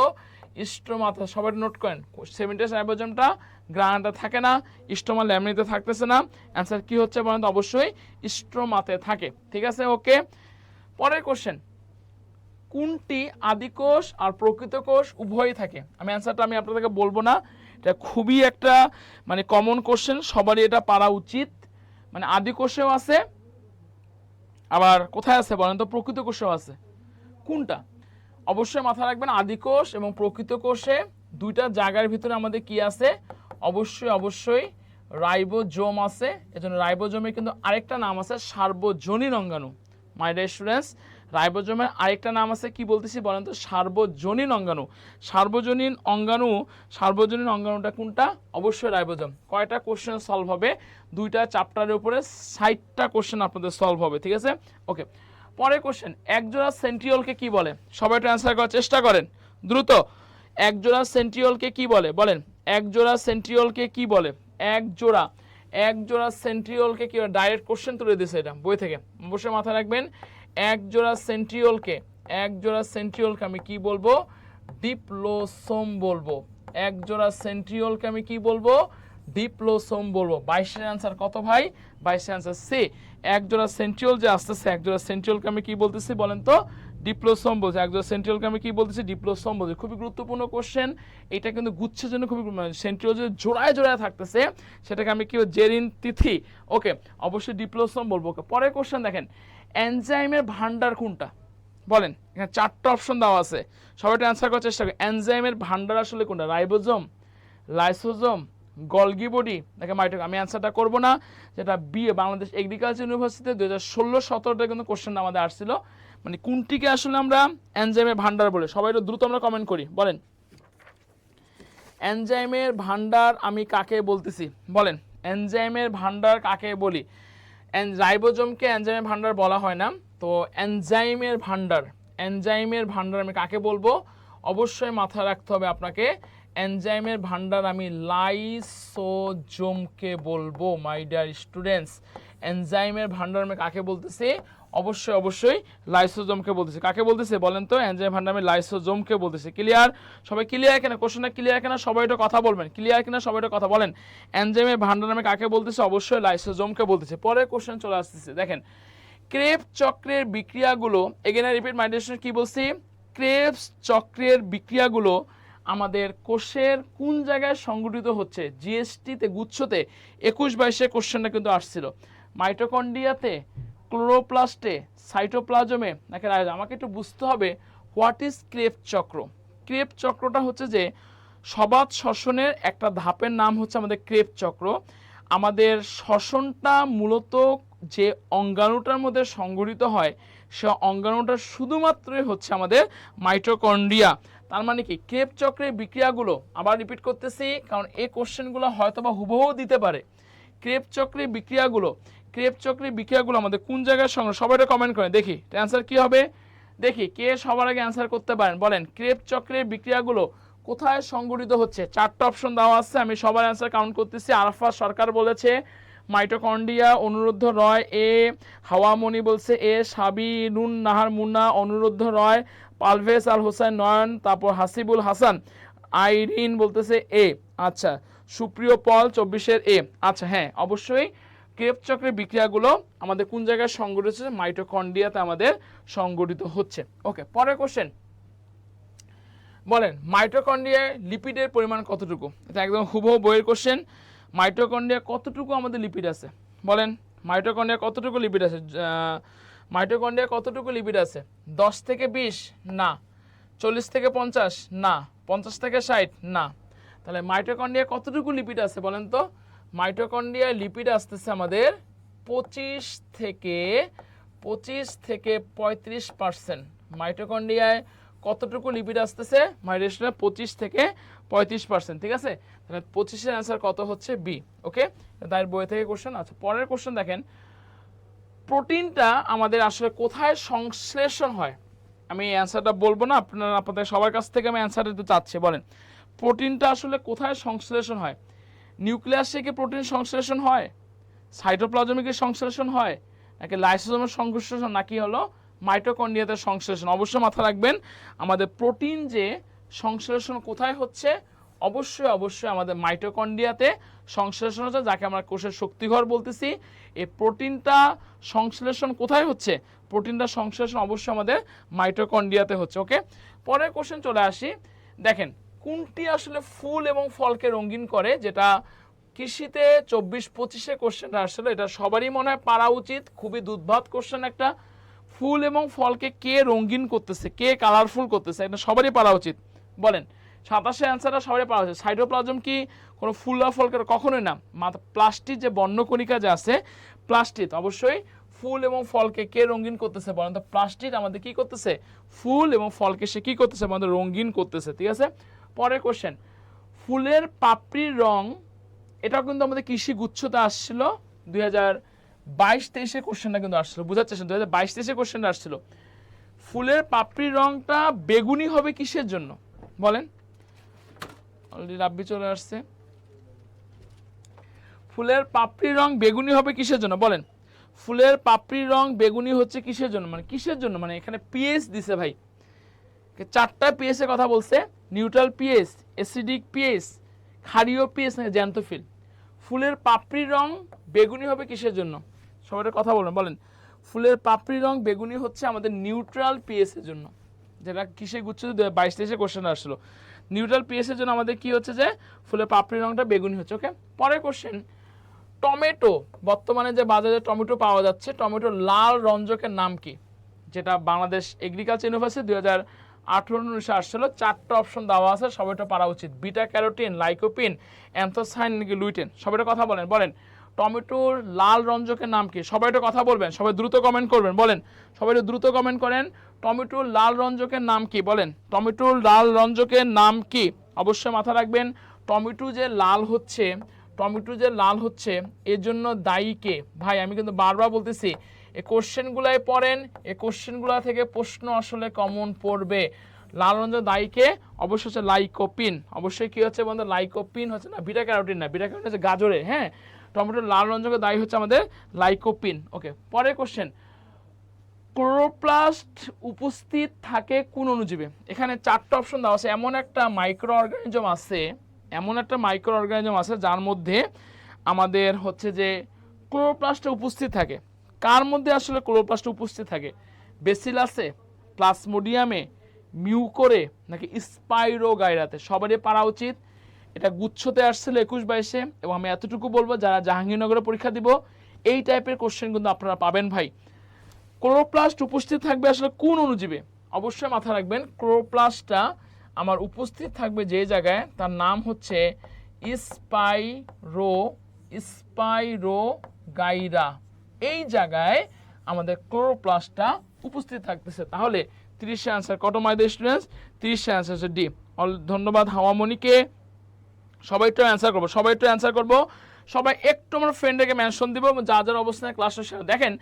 স্ট্রোমাতে। সবাই নোট করেন, 70s রাইবোজোমটা গ্রানাতে থাকে না, স্ট্রোমা ল্যামিনিতে থাকতেছে না, অ্যান্সার কি হচ্ছে বলেন তো? অবশ্যই স্ট্রোমাতে থাকে। ঠিক আছে, ওকে। পরের কোশ্চেন, কোনটি আদিকোষ আর প্রকৃত কোষ উভয়ই থাকে? আমি অ্যান্সারটা আপনাদেরকে বলবো না, এটা খুবই একটা মানে কমন কোশ্চেন, সবারই এটা পারা উচিত। মানে আদিকোষেও আছে, আবার কোথায় আছে বলেন তো? প্রকৃত কোষেও আছে। কোনটা? অবশ্যই মাথায় রাখবেন, আদিকোষ এবং প্রকৃত কোষে দুইটা জায়গার ভিতরে আমাদের কি আছে, অবশ্যই অবশ্যই রাইবোজোম আছে। এজন্য রাইবোজোমের কিন্তু আরেকটা নাম আছে সার্বজনীন অঙ্গাণু। মাই ডিয়ার স্টুডেন্টস, রাইবোজোমের আরেকটা নাম আছে, কি বলতেছি বলেন তো, সার্বজনীন অঙ্গাণু। সার্বজনীন অঙ্গাণু, সার্বজনীন অঙ্গাণুটা কোনটা? অবশ্যই রাইবোজোম। কয়টা কোশ্চেন সলভ হবে? দুইটা চ্যাপ্টারের উপরে 60টা কোশ্চেন আপনাদের সলভ হবে, ঠিক আছে? ওকে, পরের কোশ্চেন, একজোড়া সেন্ট্রিওলকে কি বলে? সবাই একটু অ্যান্সার করার চেষ্টা করেন দ্রুত। একজোড়া সেন্ট্রিওলকে কি বলে বলেন? একজোড়া সেন্ট্রিওলকে কি বলে? একজোড়া সেন্ট্রিওলকে কি বলে? ডাইরেক্ট কোশ্চেন তুলে দিয়েছে এটা বই থেকে, অবশ্যই মাথায় রাখবেন। একজোড়া সেন্ট্রিওলকে আমি কি বলবো? ডিপ্লোসোম বলবো। একজোড়া সেন্ট্রিওলকে আমি কি বলবো? ডিপ্লোসোম বলবো। 22 এর আনসার কত ভাই? 22 এর আনসার সি। একজোড়া সেন্ট্রিওল যে আসতেছে, একজোড়া সেন্ট্রিওলকে আমি কি বলতেছি বলেন তো? ডিপ্লোসোম বলছে। একজোড়া সেন্ট্রিওলকে আমি কি বলতেছি? ডিপ্লোসোম বলছি। খুবই গুরুত্বপূর্ণ কোশ্চেন এটা, কিন্তু গুচ্ছের জন্য খুবই, সেন্ট্রিওল যে জোড়ায় জোড়ায় থাকতেছে সেটাকে আমি কি জেরিন তিথি, ওকে, অবশ্যই ডিপ্লোসোম বলবো। ওকে, পরের কোশ্চেন দেখেন, এনজাইমের ভান্ডার কোনটা? বলেন, এখানে 4টা অপশন দেওয়া আছে, সবাই একটু অ্যান্সার করার চেষ্টা করি। এনজাইমের ভান্ডার আসলে কোনটা? রাইবোজোম, লাইসোজোম, গলগি বডি নাকি মাইটোকন্ড্রিয়া? আমি অ্যান্সারটা করবো না, যেটা বাংলাদেশ এগ্রিকালচার ইউনিভার্সিটিতে 2016-17 কিন্তু কোশ্চেনটা আমাদের আসছিল, মানে কোনটিকে আসলে আমরা এনজাইমের ভান্ডার বলে। সবাই একটু দ্রুত আমরা কমেন্ট করি, বলেন এনজাইমের ভান্ডার আমি কাকে বলতেছি? বলেন এনজাইমের ভান্ডার কাকে বলি? রাইবোজোমকে এনজাইমের ভান্ডার বলা হয় না, তো এনজাইমের ভান্ডার আমি কাকে বলবো? অবশ্যই মাথায় রাখতে হবে আপনাকে, এনজাইমের ভান্ডার আমি লাইসোজোমকে বলবো। মাই ডিয়ার স্টুডেন্টস, এনজাইমের ভান্ডার আমি কাকে বলতেছি? অবশ্যই অবশ্যই লাইসোজোমকে বলতেছি। কাকে বলতেছে বলেন তো? এনজাইম ভান্ডার আমি লাইসোজোমকে বলতেছি। ক্লিয়ার? সবাই ক্লিয়ার কিনা? কোশ্চেনটা ক্লিয়ার কিনা? সবাই একটু কথা বলবেন। ক্লিয়ার কিনা? সবাই একটু কথা বলেন। এনজাইমের ভান্ডার আমি কাকে বলতেছি? অবশ্যই লাইসোজোমকে বলতেছি। পরের কোশ্চেন চলে আসতেছে, দেখেন ক্রেবস চক্রের বিক্রিয়াগুলো, again I repeat my dear student, কি বলছি? ক্রেবস চক্রের বিক্রিয়াগুলো আমাদের কোষের কোন জায়গায় সংঘটিত হচ্ছে? জিএসটিতে, গুচ্ছতে 21-22 কোশ্চেনটা কিন্তু আসছিল। মাইটোকন্ড্রিয়াতে, ক্লোরোপ্লাস্টে, সাইটোপ্লাজমে নাকি রাইজোমে? আমাকে একটু বুঝতে হবে হোয়াট ইজ ক্রেবস চক্র। ক্রেবস চক্রটা হচ্ছে যে সবাত শ্বসনের একটা ধাপের নাম হচ্ছে আমাদের ক্রেবস চক্র। আমাদের শ্বসনটা মূলত যে অঙ্গাণুটার মধ্যে সংঘটিত হয়, সে অঙ্গাণুটা শুধুমাত্রই হচ্ছে আমাদের মাইটোকন্ড্রিয়া। তার মানে কি ক্রেবস চক্রের বিক্রিয়াগুলো, আবার রিপিট করতেছি কারণ এই কোশ্চেনগুলো হয়তো বা হুবহু দিতে পারে। ক্রেবস চক্রের বিক্রিয়াগুলো আমাদের কোন জায়গায় সংঘটিত? সবাই কমেন্ট করেন দেখি অ্যান্সার কি হবে, দেখি কে সবার আগে অ্যান্সার করতে পারেন। বলেন ক্রেবস চক্রের বিক্রিয়াগুলো কোথায় সংঘটিত হচ্ছে? 4টা অপশন দেওয়া আছে, আমি সবার অ্যান্সার কাউন্ট করতেছি। আরাফাত সরকার বলেছে মাইটোকন্ড্রিয়া, অনুরুদ্ধ রয় এ, হাওয়ামণি বলছে এ, সাবিনুন নাহার মুন্না, অনুরুদ্ধ রয়, পারভেজ আল হোসেন নয়ন, তারপর হাসিবুল হাসান, আইরিন বলতেছে এ। আচ্ছা, সুপ্রিয় পল 24-এর এ। আচ্ছা হ্যাঁ, অবশ্যই ক্রেবস চক্রের বিক্রিয়াগুলো আমাদের কোন জায়গায় সংঘটিত হচ্ছে? মাইটোকন্ড্রিয়াতে আমাদের সংঘটিত হচ্ছে। ওকে, পরের কোশ্চেন, বলেন মাইটোকন্ড্রিয়ায় লিপিডের পরিমাণ কতটুকু? এটা একদম হুবহু বইয়ের কোশ্চেন। মাইটোকন্ড্রিয়া কতটুকু আমাদের লিপিড আছে? বলেন মাইটোকন্ড্রিয়া কতটুকু লিপিড আছে? মাইটোকন্ড্রিয়া কতটুকু লিপিড আছে? 10 থেকে 20? না। 40 থেকে 50? না। 50 থেকে 60? না। তাহলে মাইটোকন্ড্রিয়া কতটুকু লিপিড আছে বলেন তো? মাইটোকন্ড্রিয়ায় লিপিড আসতেছে আমাদের 25 থেকে 35%। মাইটোকন্ড্রিয়ায় কতটুকু লিপিড আসতেছে? মাইটোকন্ড্রিয়া 25 থেকে 35%, ঠিক আছে? তাহলে 25-এর অ্যান্সার কত হচ্ছে? বি। ওকে, তাই বই থেকে কোশ্চেন। আচ্ছা, পরের কোশ্চেন দেখেন, প্রোটিনটা আমাদের আসলে কোথায় সংশ্লেষণ হয়? আমি অ্যান্সারটা বলবো না, আপনাদের সবার কাছ থেকে আমি অ্যান্সার দিতে চাচ্ছি। বলেন প্রোটিনটা আসলে কোথায় সংশ্লেষণ হয়? নিউক্লিয়াসে কি প্রোটিন সংশ্লেষণ হয়? সাইটোপ্লাজমে কি সংশ্লেষণ হয়? নাকি লাইসোজোমের সংশ্লেষণ, নাকি হলো মাইটোকন্ড্রিয়াতে সংশ্লেষণ? অবশ্যই মাথা রাখবেন আমাদের প্রোটিন যে সংশ্লেষণ কোথায় হচ্ছে? অবশ্যই অবশ্যই আমাদের মাইটোকন্ড্রিয়াতে সংশ্লেষণ হচ্ছে, যাকে আমরা কোষের শক্তিঘর বলতেছি। এই প্রোটিনটা সংশ্লেষণ কোথায় হচ্ছে? প্রোটিনটা সংশ্লেষণ অবশ্যই আমাদের মাইটোকন্ড্রিয়াতে হচ্ছে। ওকে, পরের কোশ্চেন চলে আসি, দেখেন কোনটি আসলে ফুল এবং ফলকে রঙিন করে? যেটা কৃষিতে 24-25-এ কোশ্চেনটা আসলে, এটা সবারই মনে হয় পারা উচিত, খুবই দুর্ভাত কোশ্চেন একটা। ফুল এবং ফলকে কে রঙিন করতেছে, কে কালারফুল করতেছে, এটা সবারই পারা উচিত। বলেন 27 অ্যান্সারটা সবাই পাওয়া যাচ্ছে। সাইটোপ্লাজম কি কোনো ফুল বা ফল কখনোই না, মাত্র প্লাস্টিক যে বর্ণকণিকা যে আছে, প্লাস্টিক অবশ্যই ফুল এবং ফলকে কে রঙিন করতেছে বলেন তো? প্লাস্টিক আমাদের কি করতেছে? ফুল এবং ফলকে সে কি করতেছে? আমাদের রঙিন করতেছে, ঠিক আছে। পরের কোশ্চেন, ফুলের পাপড়ির রং, এটাও কিন্তু আমাদের কৃষি গুচ্ছতে আসছিল 2022-23 কোশ্চেনটা কিন্তু আসছিল, বুঝার চেষ্টা, 2022-23 কোশ্চেনটা আসছিল। ফুলের পাপড়ির রংটা বেগুনি হবে কিসের জন্য বলেন? অলরেডি রাব্বি চলে আসছে। ফুলের পাপড়ির রং বেগুনি হবে কিসের জন্য বলেন? ফুলের পাপড়ির রং বেগুনি হচ্ছে কিসের জন্য, মানে কিসের জন্য, মানে এখানে পিএইচ দিছে ভাই, 4টা পিএইচ এর কথা বলছে, নিউট্রাল পিএইচ, অ্যাসিডিক পিএইচ, ক্ষারীয় পিএইচ না জ্যান্থোফিল। ফুলের পাপড়ির রং বেগুনি হবে কিসের জন্য? সবাই কথা বলেন, বলেন। ফুলের পাপড়ির রং বেগুনি হচ্ছে আমাদের নিউট্রাল পিএইচ এর জন্য, যেটা কিসে গুচ্ছ 22-23 কোশ্চেন আসলো। নিউট্রাল পিএইচ এর জন্য আমাদের কি হচ্ছে যে ফুলের পাপড়ির রংটা বেগুনি হচ্ছে। ওকে, পরের কোশ্চেন, টমেটো, বর্তমানে যে বাজারে টমেটো পাওয়া যাচ্ছে, টমেটোর লাল রঞ্জকের নাম কি? যেটা বাংলাদেশ এগ্রিকালচার ইউনিভার্সিটি 2018-19 আসছিল। 4টা অপশন দেওয়া আছে, সবাইটা পারা উচিত। বিটা ক্যারোটিন, লাইকোপিন, অ্যান্থোসাইন নাকি লুইটেন? সবাইটা কথা বলেন, বলেন। টমেটোর লাল রঞ্জকের নাম কি? সবাইটা কথা বলবেন, সবাই দ্রুত কমেন্ট করবেন, বলেন। সবাই দ্রুত কমেন্ট করেন, টমেটোর লাল রঞ্জকের নাম কি বলেন? টমেটোর লাল রঞ্জকের নাম কি? অবশ্যই মাথা রাখবেন, টমেটো যে লাল হচ্ছে, টমেটো যে লাল হচ্ছে এর জন্য দায়ী কে? ভাই আমি কিন্তু বারবার বলতেছি, এই কোশ্চেনগুলাই পড়েন, এই কোশ্চেনগুলো থেকে প্রশ্ন আসলে কমন পড়বে। লাল রঞ্জন দায়ীকে অবশ্যই হচ্ছে লাইকোপিন, অবশ্যই কি হচ্ছে বন্ধু? লাইকোপিন হচ্ছে না, বিটা ক্যারোটিন না, বিটা ক্যারোটিন হচ্ছে গাজরে, হ্যাঁ। টমেটোর লাল রঞ্জকের দায়ী হচ্ছে আমাদের লাইকোপিন। ওকে, পরের কোশ্চেন, ক্লোরোপ্লাস্ট উপস্থিত থাকে কোন অণুজীবে? এখানে 4টা অপশন দেওয়া আছে। এমন একটা মাইক্রো অর্গানিজম আছে, এমন একটা মাইক্রো অর্গানিজম আছে যার মধ্যে আমাদের হচ্ছে যে ক্লোরোপ্লাস্টে উপস্থিত থাকে। কার মধ্যে আসলে ক্লোরোপ্লাস্ট উপস্থিত থাকে? বেসিলাসে, প্লাজমোডিয়ামে, মিউকোরে নাকি স্পাইরোগাইরাতে? সবারই পারা উচিত। এটা গুচ্ছতে আসছিল 21-22-এ, এবং আমি এতটুকু বলবো যারা জাহাঙ্গীরনগরে পরীক্ষা দিব এই টাইপের কোশ্চেন কিন্তু আপনারা পাবেন ভাই। ক্লোরোপ্লাস্ট উপস্থিত থাকবে আসলে কোন অণুজীবে? অবশ্যই মাথা রাখবেন, ক্লোরোপ্লাস্টটা আমার উপস্থিত থাকবে যে জায়গায়, তার নাম হচ্ছে স্পাইরোগাইরা। এই জায়গায় আমাদের ক্লোরোপ্লাস্টটা উপস্থিত থাকতেছে। তাহলে 30 অ্যান্সার কত মাই দ্য স্টুডেন্টস? 30 অ্যান্সার হচ্ছে ডি। ধন্যবাদ হাওয়ামণিকে। সবাই একটু অ্যান্সার করবো, সবাই একটু অ্যান্সার করবো, সবাই একটু আমার ফ্রেন্ডকে মেনশন দিব যা যার অবস্থানে ক্লাসটা সেরে। দেখেন,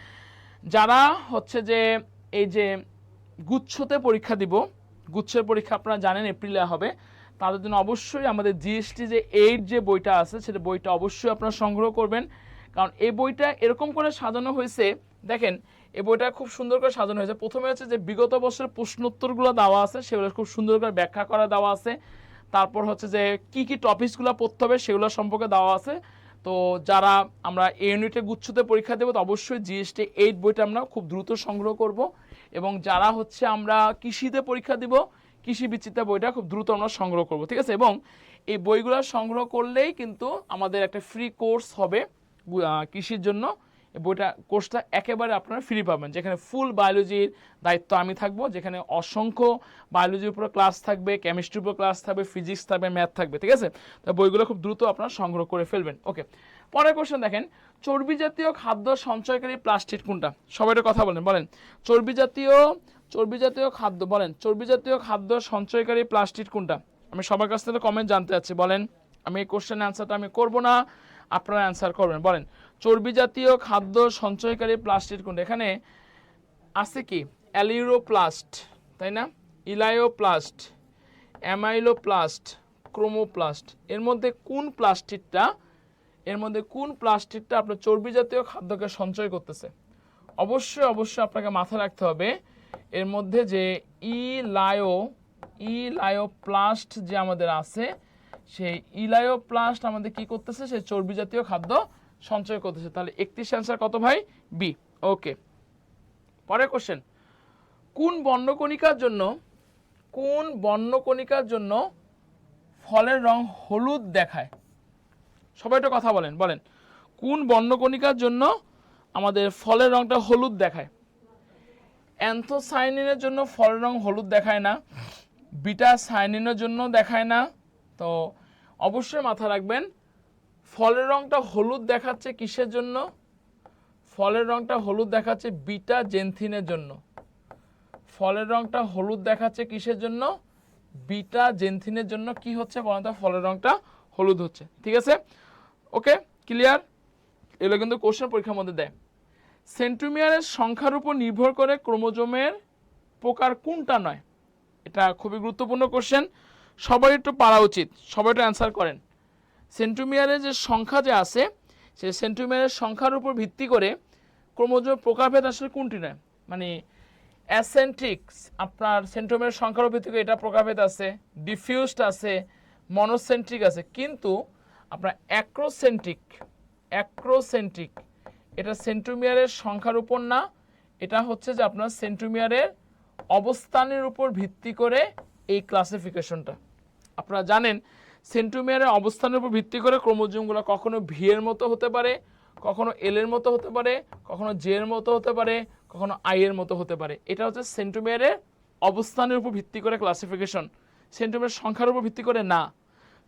যারা হচ্ছে যে এই যে গুচ্ছতে পরীক্ষা দিব, গুচ্ছের পরীক্ষা আপনারা জানেন এপ্রিলে হবে, তাদের জন্য অবশ্যই আমাদের জিএসটি যে 8 যে বইটা আছে সেটা বইটা অবশ্যই আপনারা সংগ্রহ করবেন। কারণ এই বইটা এরকম করে সাজানো হয়েছে, দেখেন এই বইটা খুব সুন্দর করে সাজানো হয়েছে। প্রথমে হচ্ছে যে বিগত বছরের প্রশ্নোত্তরগুলো দেওয়া আছে, সেগুলো খুব সুন্দর করে ব্যাখ্যা করা দেওয়া আছে। তারপর হচ্ছে যে কি কি টপিকসগুলো পড়তে হবে সেগুলো সম্পর্কে দেওয়া আছে। তো যারা আমরা এই ইউনিটে গুচ্ছতে পরীক্ষা দেবো তো অবশ্যই জিএসটি 8 বইটা আমরা খুব দ্রুত সংগ্রহ করব। এবং যারা হচ্ছে আমরা কৃষিতে পরীক্ষা দিব, কৃষি বিচিত্রা বইটা খুব দ্রুত আমরা সংগ্রহ করব, ঠিক আছে। এবং এই বইগুলো সংগ্রহ করলেই কিন্তু আমাদের একটা ফ্রি কোর্স হবে কৃষির জন্য। এই বইটা কোর্সটা একেবারে আপনারা ফ্রি পাবেন, যেখানে ফুল বায়োলজির দায়িত্ব আমি থাকবো, যেখানে অসংখ্য বায়োলজির উপর ক্লাস থাকবে, কেমিস্ট্রির উপর ক্লাস থাকবে, ফিজিক্স থাকবে, ম্যাথ থাকবে, ঠিক আছে। তো বইগুলো খুব দ্রুত আপনারা সংগ্রহ করে ফেলবেন। ওকে, পরের কোশ্চেন দেখেন, চর্বি জাতীয় খাদ্য সঞ্চয়কারী প্লাস্টিক কোনটা? সবাই কথা বলেন, বলেন। চর্বি জাতীয় খাদ্য, বলেন, চর্বি জাতীয় খাদ্য সঞ্চয়কারী প্লাস্টিক কোনটা? আমি সবার কাছ থেকে কমেন্ট জানতে চাচ্ছি, বলেন। আমি এই কোশ্চেন অ্যান্সারটা আমি করবো না, আপনারা অ্যান্সার করবেন, বলেন। চর্বি জাতীয় খাদ্য সঞ্চয়কারী প্লাস্টিক কোনটা? এখানে আছে কি? অ্যালিউরোপ্লাস্ট, তাই না, ইলায়োপ্লাস্ট, অ্যামাইলোপ্লাস্ট, ক্রোমোপ্লাস্ট। এর মধ্যে কোন প্লাস্টিকটা আপনার চর্বি জাতীয় খাদ্যকে সঞ্চয় করতেছে? অবশ্যই আপনাকে মাথায় রাখতে হবে এর মধ্যে যে ইলায়োপ্লাস্ট যে আমাদের আছে, সেই ইলায়োপ্লাস্ট আমাদের কি করতেছে? সেই চর্বি জাতীয় খাদ্য সঞ্চয় করতেছে। তাহলে 31 অ্যান্সার কত ভাই? বি। ওকে, পরের কোশ্চেন, কোন বর্ণকণিকার জন্য ফলের রং হলুদ দেখায়? সবাই একটু কথা বলেন, বলেন। কোন বর্ণকণিকার জন্য আমাদের ফলের রংটা হলুদ দেখায়? অ্যান্থোসায়ানিনের জন্য ফলের রং হলুদ দেখায় না, বিটা সাইনিনের জন্য দেখায় না। তো অবশ্যই মাথা রাখবেন, ফলের রংটা হলুদ দেখাচ্ছে কিসের জন্য? ফলের রংটা হলুদ দেখাচ্ছে বিটা জেনথিনের জন্য। ফলের রংটা হলুদ দেখাচ্ছে কিসের জন্য? বিটা জেনথিনের জন্য। কি হচ্ছে বলেন তো? ফলের রংটা হলুদ হচ্ছে। ঠিক আছে, ওকে, ক্লিয়ার? এগুলো কিন্তু কোশ্চেন পরীক্ষার মধ্যে দেয়। সেন্ট্রোমিয়ারের সংখ্যার উপর নির্ভর করে ক্রোমোজোমের প্রকার কোনটা নয়? এটা খুবই গুরুত্বপূর্ণ কোশ্চেন, সবাই একটু পারা উচিত, সবাই একটু অ্যান্সার করেন। সেন্ট্রোমিয়ারের যে সংখ্যা যে আছে, সেই সেন্ট্রোমিয়ারের সংখ্যার উপর ভিত্তি করে ক্রোমোজোমের প্রকারভেদ আসলে কোনটি নয়? মানে অ্যাসেন্ট্রিক, আপনার সেন্ট্রোমিয়ারের সংখ্যার উপর ভিত্তি করে এটা প্রকারভেদ আছে, ডিফিউজড আছে, মনোসেন্ট্রিক আছে, কিন্তু আপনার অ্যাক্রোসেন্ট্রিক এটা সেন্ট্রোমিয়ারের সংখ্যার উপর না, এটা হচ্ছে যে আপনার সেন্ট্রোমিয়ারের অবস্থানের উপর ভিত্তি করে এই ক্লাসিফিকেশনটা। আপনারা জানেন সেন্ট্রোমিয়ারের অবস্থানের উপর ভিত্তি করে ক্রোমোজোমগুলো কখনো ভি এর মতো হতে পারে, কখনো এল এর মতো হতে পারে, কখনো জে এর মতো হতে পারে, কখনো আই এর মতো হতে পারে। এটা হচ্ছে সেন্ট্রোমিয়ারের অবস্থানের উপর ভিত্তি করে ক্লাসিফিকেশন, সেন্ট্রোমিয়ারের সংখ্যার উপর ভিত্তি করে না।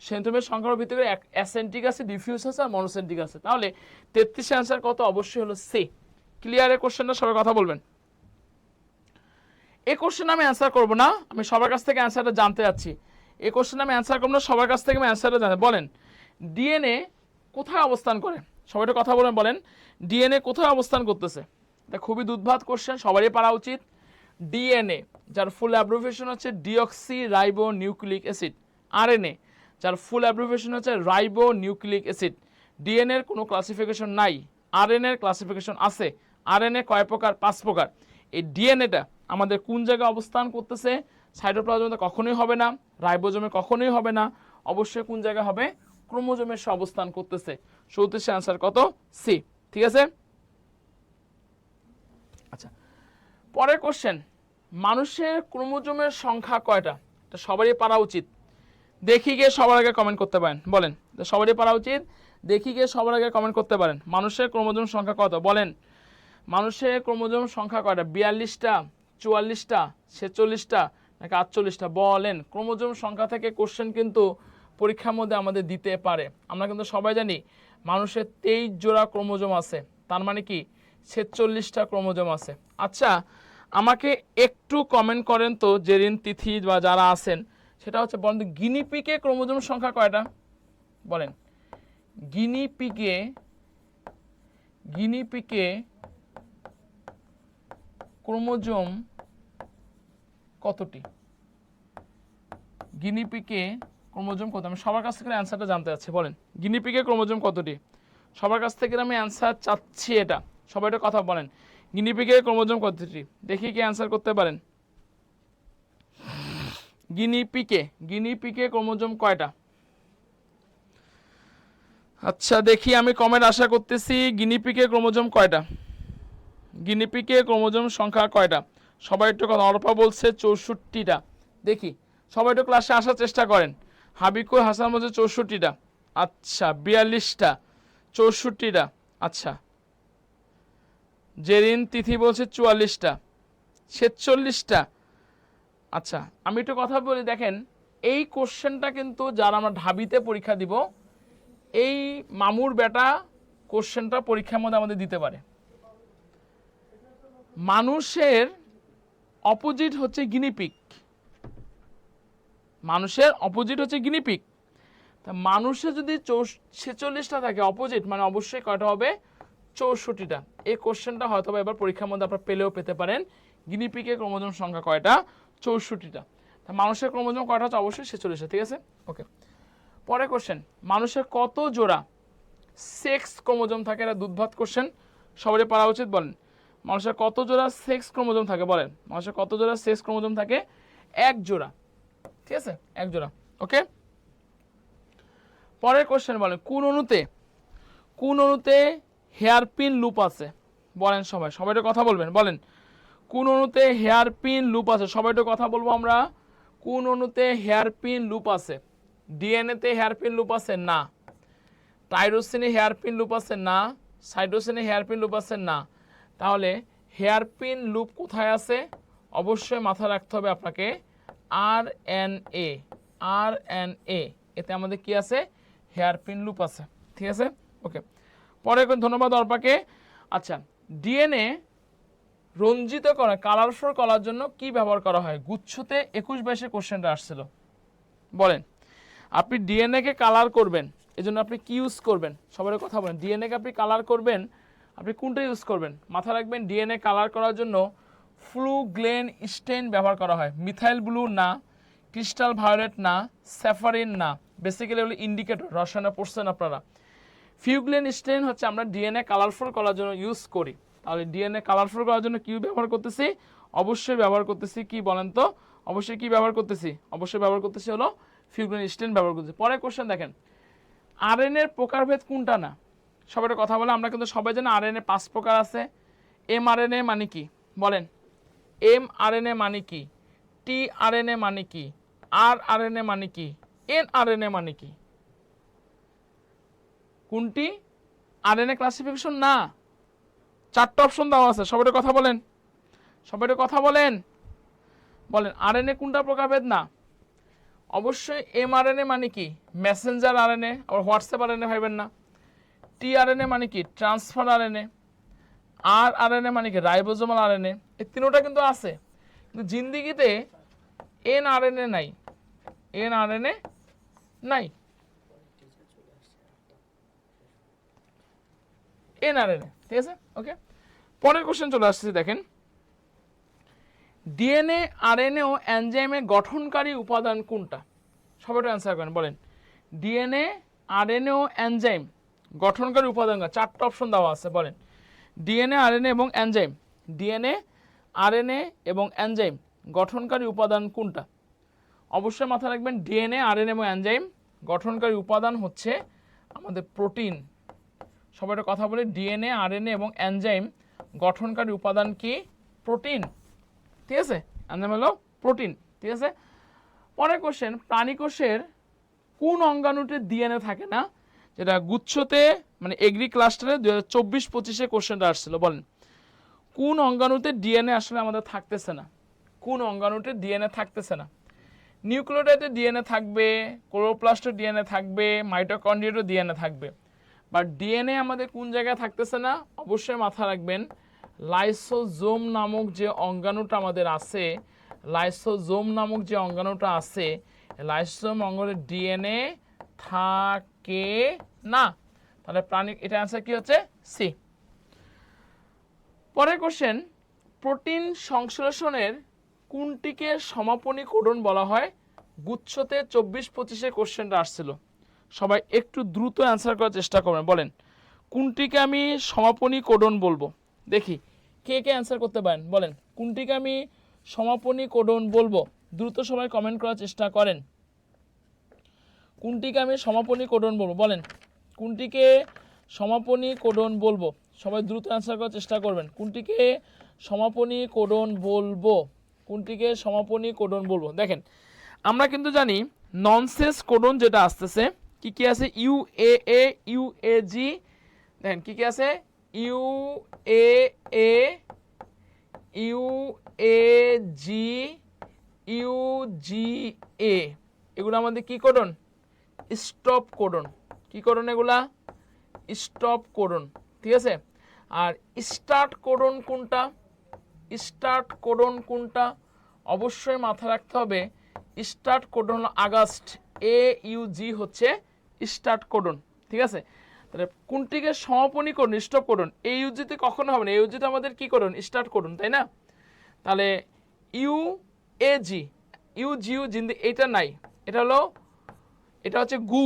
সেন্ট্রোমিয়ারের সংখ্যার উপর ভিত্তি করে অ্যাসেন্ট্রিক আছে, ডিফিউজ আছে আর মনোসেন্ট্রিক আছে। তাহলে 33 অ্যান্সার কত? অবশ্যই হলো সি। ক্লিয়ারের কোশ্চেনটা সবাই কথা বলবেন। এই কোশ্চেন আমি অ্যান্সার করবো না, আমি সবার কাছ থেকে অ্যান্সারটা জানতে চাচ্ছি। এই কোশ্চেন আমি অ্যান্সার করবো না, সবার কাছ থেকে আমি অ্যান্সারটা জানতে। বলেন ডিএনএ কোথায় অবস্থান করে? সবাই একটু কথা বলেন, বলেন ডিএনএ কোথায় অবস্থান করতেছে? এটা খুবই দুর্ভাত কোশ্চেন, সবারই পারা উচিত। ডিএনএ যার ফুল অ্যাব্রিভিয়েশন হচ্ছে deoxy ribo nucleic acid. RNA যার ফুল অ্যাব্রিভিয়েশন হচ্ছে রাইবো নিউক্লিক অ্যাসিড। ডিএনএর কোনো ক্লাসিফিকেশন নাই, আরএনএর ক্লাসিফিকেশন আছে। আরএনএ কয় প্রকার? 5 প্রকার। এই ডিএনএটা আমাদের কোন জায়গায় অবস্থান করতেছে? সাইটোপ্লাজমে কখনোই হবে না, রাইবোজোমে কখনোই হবে না, অবশ্যই কোন জায়গায় হবে? ক্রোমোজোমের সে অবস্থান করতেছে। 34 অ্যান্সার কত? সি। ঠিক আছে, আচ্ছা পরের কোশ্চেন, মানুষের ক্রোমোজোমের সংখ্যা কয়টা? এটা সবারই পারা উচিত। দেখি গিয়ে সবার আগে কমেন্ট করতে পারেন, বলেন সবারই পারা উচিত। দেখি গিয়ে সবার আগে কমেন্ট করতে পারেন, মানুষের ক্রোমোজোম সংখ্যা কত? বলেন মানুষের ক্রোমোজোম সংখ্যা কয়টা? 42টা, 44টা, 46টা নাকি 48টা? বলেন। ক্রোমোজোম সংখ্যা থেকে কোশ্চেন কিন্তু পরীক্ষার মধ্যে আমাদের দিতে পারে। আমরা কিন্তু সবাই জানি মানুষের 23 জোড়া ক্রোমোজোম আছে, তার মানে কি 46টা ক্রোমোজোম আছে। আচ্ছা আমাকে একটু কমেন্ট করেন তো জেরিন, তিথি বা যারা আছেন, সেটা হচ্ছে বলেন গিনিপিকে ক্রোমোজোম সংখ্যা কয়টা? বলেন গিনিপিকে ক্রোমোজোম কতটি? গিনিপিকে ক্রোমোজোম কত? আমি সবার কাছ থেকে অ্যান্সারটা জানতে চাচ্ছি। বলেন গিনিপিকে ক্রোমোজোম কতটি? সবার কাছ থেকে আমি অ্যান্সার চাচ্ছি এটা, সবাই একটা কথা বলেন গিনিপিকে ক্রোমোজোম কতটি? দেখি কি অ্যান্সার করতে পারেন। গিনিপিকে ক্রোমোজোম কয়টা? আচ্ছা দেখি, আমি কমেন্ট আশা করতেছি। গিনিপিকে ক্রোমোজোম কয়টা? গিনিপিকে ক্রোমোজোম সংখ্যা কয়টা? সবাই একটু কথা। অর্পা বলছে 64টা। দেখি সবাই একটু ক্লাসে আসার চেষ্টা করেন। হাবিকুল হাসান বলছে 64টা। আচ্ছা 42টা, 64টা। আচ্ছা জেরিন, তিথি বলছে 44টা, 46টা। আচ্ছা আমি একটু কথা বলি, দেখেন এই কোশ্চেনটা কিন্তু যারা আমরা ঢাবিতে পরীক্ষা দিব, এই মামুর বেটা কোশ্চেনটা পরীক্ষার মধ্যে আমাদের দিতে পারে। মানুষের অপোজিট হচ্ছে গিনিপিগ, মানুষের অপোজিট হচ্ছে গিনিপিগ। তা মানুষের যদি 46টা থাকে অপোজিট, মানে অবশ্যই কয়টা হবে? 64টা। এই কোশ্চেনটা হয়তো এবার পরীক্ষার মধ্যে আপনারা পেলেও পেতে পারেন। গিনিপিগের ক্রোমোজোম সংখ্যা কয়টা? 64টা। তা মানুষের ক্রোমোজোম কয়টা হচ্ছে? অবশ্যই 46টা। ঠিক আছে, ওকে। পরের কোশ্চেন, মানুষের কত জোড়া সেক্স ক্রোমোজোম থাকে? এটা দুধভাত কোশ্চেন, সবারই পারা উচিত। বলেন মানুষের কত জোড়া সেক্স ক্রোমোজোম থাকে? বলেন মানুষের কত জোড়া সেক্স ক্রোমোজোম থাকে? 1 জোড়া। ঠিক আছে, 1 জোড়া। ওকে, পরের কোশ্চেন, বলেন কোন অণুতে হেয়ারপিন লুপ আছে? বলেন সবাই একটু কথা বলবেন। বলেন কোন অণুতে হেয়ারপিন লুপ আছে? সবাই একটু কথা বলবো আমরা। কোন অণুতে হেয়ারপিন লুপ আছে? ডিএনএতে হেয়ারপিন লুপ আছে? না। টাইরোসিনে হেয়ারপিন লুপ আছে? না। সাইটোসিনে হেয়ারপিন লুপ আছে? না। তাহলে হেয়ারপিন লুপ কোথায় আছে? অবশ্যই মাথায় রাখতে হবে আপনাকে RNA, RNA, এতে আমাদের কি আছে, হেয়ার পিন লুপ আছে, ঠিক আছে। ওকে, পরে ধন্যবাদ অর্পাকে। আচ্ছা, ডিএনএ রঞ্জিত করা, কালারফুল করার জন্য কি ব্যবহার করা হয়? গুচ্ছতে 21-22 কোশ্চেনটা আসছিল, বলেন। আপনি ডিএনএ কে কালার করবেন, এজন্য আপনি কি ইউজ করবেন? সবার কথা বলেন। ডিএনএ কে আপনি কালার করবেন, আপনি কোনটা ইউজ করবেন? মাথা রাখবেন, ডিএনএ কালার করার জন্য ফ্লুগ্লেন স্টেইন ব্যবহার করা হয়। মিথাইল ব্লু না, ক্রিস্টাল ভায়োলেট না, স্যাফারিন না, বেসিক্যালি হলো ইন্ডিকেটর, রসায়নে পড়ছেন আপনারা। ফিউগ্লেন স্টেইন হচ্ছে আমরা ডিএনএ কালারফুল করার জন্য ইউজ করি। তাহলে ডিএনএ কালারফুল করার জন্য কি ব্যবহার করতেছি? অবশ্যই ব্যবহার করতেছি কি বলেন তো? অবশ্যই কি ব্যবহার করতেছি? অবশ্যই ব্যবহার করতেছি হলো ফিউগ্লেন স্টেইন ব্যবহার করতেছি। পরে কোশ্চেন দেখেন, আরএনএ এর প্রকারভেদ কোনটা না? সবাই কথা বলে, আমরা কিন্তু সবাই জানি আরএনএ 5 প্রকার আছে। এমআরএনএ মানে কি বলেন? এমআরএনএ মানে কি? টিআরএনএ মানে কি? আরআরএনএ মানে কি? এনআরএনএ মানে কি? কোনটি? আরএনএ ক্লাসিফিকেশন না, 4টা অপশন দেওয়া আছে। সবাই কথা বলেন, সবাই কথা বলেন, বলেন আরএনএ কোনটা প্রকারভেদ না? অবশ্যই এমআরএনএ মানে কি? মেসেঞ্জার আরএনএ, আবার হোয়াটসঅ্যাপ আরএনএ ভাইবেন না। টিআরএনএ মানে কি? Transfer RNA. আরআরএনএ মানে কি? Ribosomal RNA. এই তিনটা কিন্তু আছে, কিন্তু জিন্দিগিতে এনআরএনএ নাই, এনআরএনএ নাই, এনআরএনএ, ঠিক আছে। ওকে, পরের কোশ্চেন চলে আসছে, দেখেন ডিএনএ, আরএনএ ও এনজাইমের গঠনকারী উপাদান কোনটা? সবাই অ্যান্সার করেন, বলেন। ডিএনএ, আরএনএ ও এনজাইম গঠনকারী উপাদান, 4টা অপশন দেওয়া আছে, বলেন। ডিএনএ, আরএনএ এবং এনজাইম, ডিএনএ, আরএনএ এবং এনজাইম গঠনকারী উপাদান কোনটা? অবশ্যই মাথায় রাখবেন, ডিএনএ, আরএনএ এবং এনজাইম গঠনকারী উপাদান হচ্ছে আমাদের প্রোটিন। সবাই কথা বলে, ডিএনএ, আরএনএ এবং এনজাইম গঠনকারী উপাদান কি? প্রোটিন, ঠিক আছে। এনজাইম হলো প্রোটিন, ঠিক আছে। পরের কোশ্চেন, প্রাণীকোষের কোন অঙ্গাণুতে ডিএনএ থাকে না? যেটা গুচ্ছতে মানে এগ্রি ক্লাস্টারে 2024-25 কোশ্চেনটা আসছিল, বলেন। কোন অঙ্গাণুতে ডিএনএ আসলে আমাদের থাকতেছে না? কোন অঙ্গাণুতে ডিএনএ থাকতেছে না? নিউক্লিওটাইডে ডিএনএ থাকবে, ক্লোরোপ্লাস্টে ডিএনএ থাকবে, মাইটোকন্ড্রিয়াতে ডিএনএ থাকবে, বাট ডিএনএ আমাদের কোন জায়গায় থাকতেছে না? অবশ্যই মাথা রাখবেন, লাইসোজোম নামক যে অঙ্গাণুটা আমাদের আছে, লাইসোজোম নামক যে অঙ্গাণুটা আছে, লাইসোজোম অঙ্গাণুতে ডিএনএ থাকে না। তাহলে প্রাণী, এটা অ্যান্সার কি হচ্ছে? সি। পরের কোশ্চেন, প্রোটিন সংশ্লেষণের কোনটিকে সমাপনী কোডন বলা হয়? গুচ্ছতে 24-25 কোশ্চেনটা আসছিল, সবাই একটু দ্রুত অ্যান্সার করার চেষ্টা করবেন, বলেন কোনটিকে আমি সমাপনী কোডন বলবো? দেখি কে কে অ্যান্সার করতে পারেন, বলেন কোনটিকে আমি সমাপনী কোডন বলবো? দ্রুত সবাই কমেন্ট করার চেষ্টা করেন, কোনটিকে আমি সমাপনী কোডন বলবো, বলেন কোনটিকে সমাপনী কোডন বলবো? সবাই দ্রুত অ্যান্সার করার চেষ্টা করবেন, কোনটিকে সমাপনী কোডন বলবো? কোনটিকে সমাপনী কোডন বলবো? দেখেন আমরা কিন্তু জানি ননসেন্স কোডন যেটা আসতেছে, কি কি আছে? ইউএএ, ইউএজি, দেখেন কি কি আছে? ইউএএ, ইউএজি, ইউজিএ, এগুলো আমাদের কি কোডন? Stop codon. কি কোডন এগুলা? স্টপ কোডন, ঠিক আছে। আর স্টার্ট কোডন কোনটা? স্টার্ট কোডন কোনটা? অবশ্যই মাথা রাখতে হবে, স্টার্ট কোডন হলো আগস্ট, AUG হচ্ছে স্টার্ট কোডন, ঠিক আছে। তাহলে কোনটিকে সমাপনী কোডন? Stop codon. AUG-তে কখনো হবে না, AUG-তে আমাদের কি কোডন? স্টার্ট কোডন, তাই না? তাহলে ইউএজি, ইউজিউ জিন্দি এটা নাই, এটা হলো, এটা হচ্ছে গু,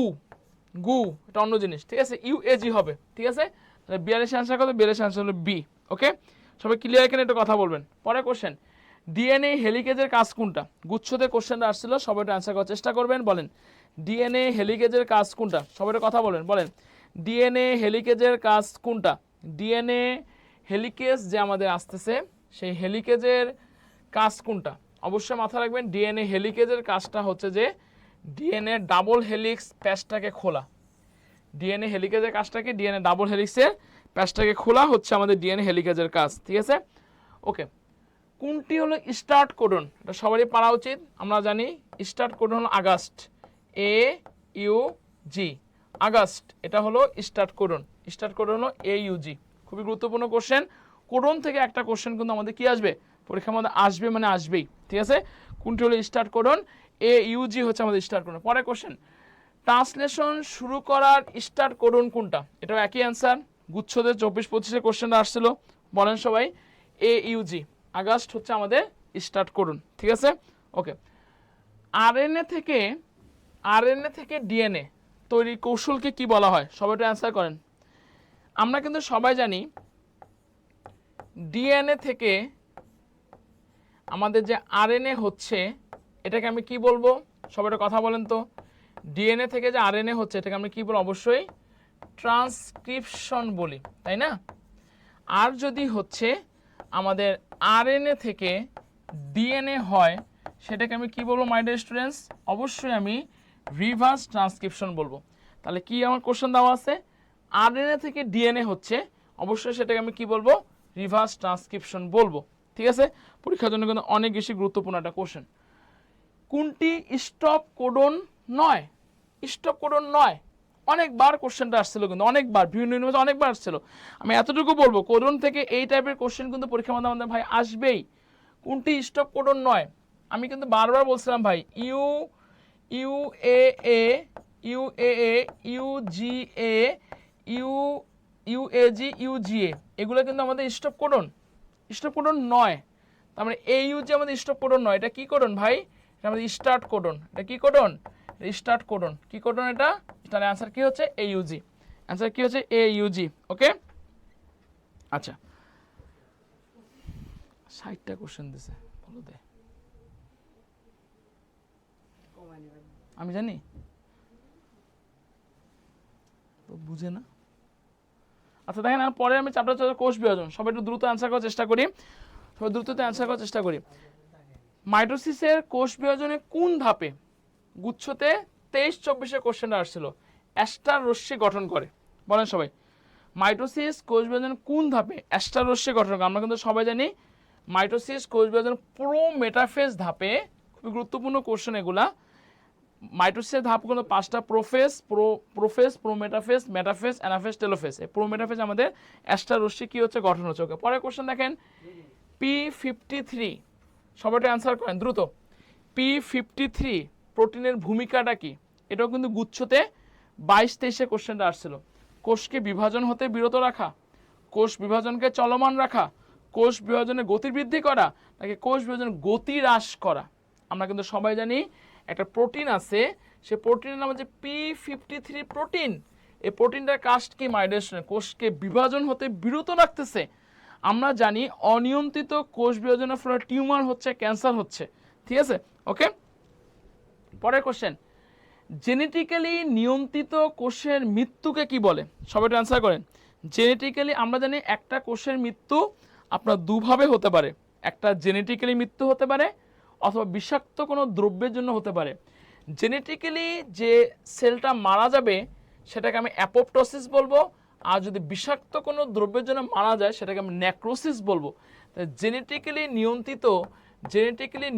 গু এটা অন্য জিনিস, ঠিক আছে। ইউএজি হবে, ঠিক আছে। তাহলে 42 আনসার কত? 42 আনসার হলো বি। ওকে, সবাই ক্লিয়ার, এখানে একটু কথা বলবেন। পরে কোশ্চেন, ডিএনএ হেলিকেজের কাজ কোনটা? গুচ্ছতে কোশ্চেনটা আসছিল, সবাই একটু অ্যান্সার করার চেষ্টা করবেন, বলেন ডিএনএ হেলিকেজের কাজ কোনটা? সবাই একটু কথা বলেন, বলেন ডিএনএ হেলিকেজের কাজ কোনটা? ডিএনএ হেলিকেজ যে আমাদের আসতেছে, সেই হেলিকেজের কাজ কোনটা? অবশ্যই মাথা রাখবেন, ডিএনএ হেলিকেজের কাজটা হচ্ছে যে ডিএনএ ডাবল হেলিক্স প্যাচটাকে খোলা। ডিএনএ হেলিকেজের কাজটা কি? ডিএনএ ডাবল হেলিক্সের প্যাচটাকে খোলা হচ্ছে আমাদের ডিএনএ হেলিকেজের কাজ, ঠিক আছে। ওকে, কোনটি হলো স্টার্ট কোডন? এটা সবারই পারা উচিত। আমরা জানি স্টার্ট কোডন হলো আগস্ট, AUG, আগস্ট। এটা হলো স্টার্ট কোডন। স্টার্ট কোডন হলো AUG। খুবই গুরুত্বপূর্ণ কোশ্চেন। কোডন থেকে একটা কোশ্চেন কিন্তু আমাদের কি আসবে, পরীক্ষার মধ্যে আসবে, মানে আসবেই। ঠিক আছে, কোনটি হলো স্টার্ট কোডন? AUG হচ্ছে আমাদের স্টার্ট কোডন। পরে কোশ্চেন, ট্রান্সলেশন শুরু করার স্টার্ট কোডন কোনটা? এটাও একই অ্যান্সার, গুচ্ছদের 24-25 কোশ্চেনটা আসছিল। বলেন সবাই, AUG, আগস্ট হচ্ছে আমাদের স্টার্ট কোডন। ঠিক আছে, ওকে। আরএনএ থেকে ডিএনএ তৈরি কৌশলকে কি বলা হয়? সবাই একটু অ্যান্সার করেন। আমরা কিন্তু সবাই জানি ডিএনএ থেকে আমাদের যে আরএনএ হচ্ছে, এটাকে আমি কি বলবো? সবাই একটা কথা বলেন তো। ডিএনএ থেকে যে আরএনএ হচ্ছে, এটাকে আমি কি বলবো? অবশ্যই ট্রান্সক্রিপশন বলি, তাই না? আর যদি হচ্ছে আমাদের আরএনএ থেকে ডিএনএ হয়, সেটাকে আমি কি বলবো মাই ডিয়ার স্টুডেন্টস? অবশ্যই আমি রিভার্স ট্রান্সক্রিপশন বলবো। তাহলে কি আমার কোশ্চেন দেওয়া আছে? আরএনএ থেকে ডিএনএ হচ্ছে, অবশ্যই সেটাকে আমি কি বলবো? রিভার্স ট্রান্সক্রিপশন বলবো। ঠিক আছে, পরীক্ষার জন্য কিন্তু অনেক বেশি গুরুত্বপূর্ণ একটা কোশ্চেন। কোনটি স্টপ কোডন নয়? স্টপ কোডন নয়, অনেকবার কোশ্চেনটা আসছিল, কিন্তু অনেকবার বিভিন্ন ইউনিভার্সিটি অনেকবার আসছিল। আমি এতটুকু বলবো, কোডন থেকে এই টাইপের কোশ্চেন কিন্তু পরীক্ষার মধ্যে আমাদের ভাই আসবেই। কোনটি স্টপ কোডন নয়? আমি কিন্তু বারবার বলছিলাম ভাই, UAA, UGA, UAG, UGA, এগুলো কিন্তু আমাদের স্টপ কোডন। স্টপ কোডন নয়। তার মানে AUG আমাদের স্টপ কোডন নয়। এটা কি কোডন ভাই? এটা আমাদের স্টার্ট কোডন। এটা কি কোডন? Start codon. কি কোডন এটা? তাহলে অ্যান্সার কি হচ্ছে? AUG। অ্যান্সার কি হচ্ছে? AUG। ওকে, আচ্ছা। 60টা কোশ্চেন দিছে, বলো দে। আমি জানি তো, বুঝে না। আচ্ছা দেখেন, পরে আমি চ্যাপ্টার 4 কোষ বিভাজন, সবাই একটু দ্রুত অ্যান্সার করার চেষ্টা করি। সবাই দ্রুত অ্যান্সার করার চেষ্টা করি। মাইটোসিসের কোষ বিভাজনে কোন ধাপে, গুচ্ছতে 23-24 কোশ্চেনটা আসছিল, অ্যাস্টার রশ্মি গঠন করে? বলেন সবাই, মাইটোসিস কোষ বিভাজন কোন ধাপে অ্যাস্টার রশ্মি গঠন করে? আমরা কিন্তু সবাই জানি মাইটোসিস কোষ বিভাজন প্রোমেটাফেজ ধাপে। খুবই গুরুত্বপূর্ণ কোশ্চেন এগুলা। মাইটোসিসের ধাপগুলো 5টা, prophase, prometaphase, metaphase, anaphase, telophase. এই প্রোমেটাফেজ আমাদের অ্যাস্টার রশ্মি কি হচ্ছে, গঠন হচ্ছে। ওকে, পরের কোশ্চেন দেখেন, P53, সবাই অ্যান্সার করেন দ্রুত। P53 প্রোটিনের ভূমিকাটা কি? এটাও কিন্তু গুচ্ছতে 22-23 কোশ্চেনটা আসছিল। কোষকে বিভাজন হতে বিরত রাখা, কোষ বিভাজনকে চলমান রাখা, কোষ বিভাজনের গতি বৃদ্ধি করা, নাকি কোষ বিভাজনের গতি হ্রাস করা? আমরা কিন্তু সবাই জানি একটা প্রোটিন আছে, সে প্রোটিনের নাম হচ্ছে P53 প্রোটিন। এই প্রোটিনটার কাজ কি মাইডেশন? কোষকে বিভাজন হতে বিরত রাখতেছে। আমরা জানি অনিয়ন্ত্রিত কোষ বিভাজনের ফলে টিউমার হচ্ছে, ক্যান্সার হচ্ছে। ঠিক আছে, ওকে। পরের কোশ্চেন, জেনেটিক্যালি নিয়ন্ত্রিত কোষের মৃত্যুকে কি বলে? সবাই একটু অ্যান্সার করেন। জেনেটিক্যালি, আমরা জানি একটা কোষের মৃত্যু আপনার দুভাবে হতে পারে। একটা জেনেটিক্যালি মৃত্যু হতে পারে, অথবা বিষাক্ত কোনো দ্রব্যের জন্য হতে পারে। জেনেটিক্যালি যে সেলটা মারা যাবে সেটাকে আমি অ্যাপোপ্টোসিস বলবো, আর যদি বিষাক্ত কোনো দ্রব্যের জন্য মারা যায় সেটাকে আমি নেক্রোসিস বলবো। জেনেটিক্যালি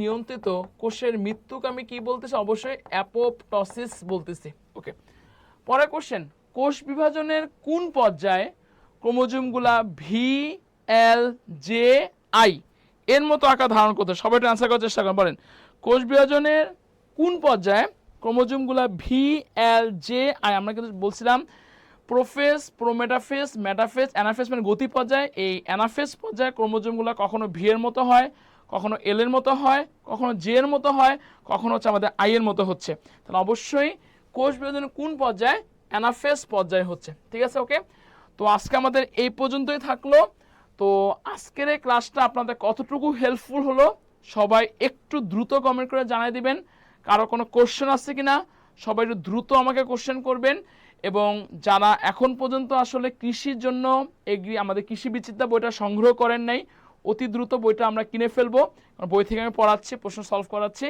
নিয়ন্ত্রিত কোষের মৃত্যুকে আমি কি বলতেছি? অবশ্যই অ্যাপোপ্টোসিস বলতেছি। ওকে, পরের কোশ্চেন, কোষ বিভাজনের কোন পর্যায়ে ক্রোমোজোমগুলা VLJI এর মতো আকার ধারণ করতে? সবাই একটু অ্যান্সার করার চেষ্টা করেন। বলেন, কোষ বিভাজনের কোন পর্যায়ে ক্রোমোজোমগুলা VLJI? আমরা কিন্তু বলছিলাম প্রোফেজ, প্রোমেটাফেজ, মেটাফেজ, অ্যানাফেজ, মানে গতি পর্যায়ে। এই অ্যানাফেজ পর্যায়ে ক্রোমোজোমগুলো কখনো ভি এর মতো হয়, কখনো এল এর মতো হয়, কখনো জে এর মতো হয়, কখনো হচ্ছে আমাদের আই এর মতো হচ্ছে। তাহলে অবশ্যই কোষ বিভাজনের কোন পর্যায়ে? অ্যানাফেজ পর্যায়ে হচ্ছে। ঠিক আছে, ওকে। তো আজকে আমাদের এই পর্যন্তই থাকলো। তো আজকের এই ক্লাসটা আপনাদের কতটুকু হেল্পফুল হলো সবাই একটু দ্রুত কমেন্ট করে জানিয়ে দিবেন। কারো কোনো কোশ্চেন আছে কিনা সবাই একটু দ্রুত আমাকে কোশ্চেন করবেন। এবং যারা এখন পর্যন্ত আসলে কৃষির জন্য আমাদের কৃষি বিচিত্রা বইটা সংগ্রহ করেন নাই, অতি দ্রুত বইটা আমরা কিনে ফেলবো। বই থেকে আমি পড়াচ্ছি, প্রশ্ন সলভ করাচ্ছি,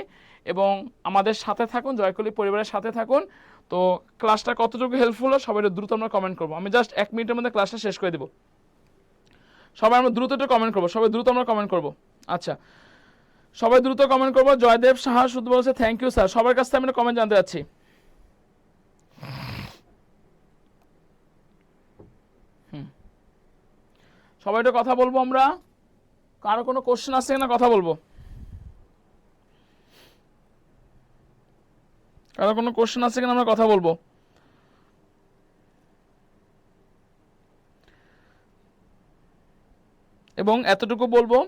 এবং আমাদের সাথে থাকুন, জয়কলি পরিবারের সাথে থাকুন। তো ক্লাসটা কতটুকু হেল্পফুল হলো সবাই দ্রুত আমরা কমেন্ট করবো। আমি জাস্ট 1 মিনিটের মধ্যে ক্লাসটা শেষ করে দেবো। সবাই আমরা দ্রুত একটু কমেন্ট করবো, সবাই দ্রুত আমরা কমেন্ট করবো। আচ্ছা, সবাই দ্রুত কমেন্ট করবো। জয়দেব সাহা শুধু বলছে থ্যাংক ইউ স্যার। সবার কাছ থেকে আমি কমেন্ট জানতে চাচ্ছি। সবাই একটু কথা বলবো আমরা। কারো কোনো কোশ্চেন আছে কিনা কথা বলবো। কারো কোনো কোশ্চেন আছে কিনা আমরা কথা বলবো। এবং এতটুকু বলবো,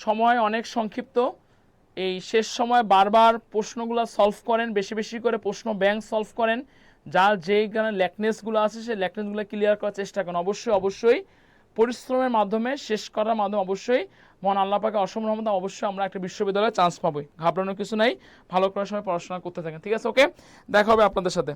সময় অনেক সংক্ষিপ্ত। এই শেষ সময় বারবার প্রশ্নগুলো সলভ করেন, বেশি বেশি করে প্রশ্ন ব্যাংক সলভ করেন। যার যেই ল্যাকনেসগুলো আছে সেই ল্যাকনেসগুলো ক্লিয়ার করার চেষ্টা করেন। অবশ্যই অবশ্যই পরিশ্রমের মাধ্যমে, শেষ করার মাধ্যমে অবশ্যই মহান আল্লাহ পাকে অসম রহমতে অবশ্যই আমরা একটা বিশ্ববিদ্যালয়ে চান্স পাবোই। ঘাবড়ানোর কিছু নাই, ভালো করে সময় পড়াশোনা করতে থাকেন। ঠিক আছে, ওকে, দেখা হবে আপনাদের সাথে।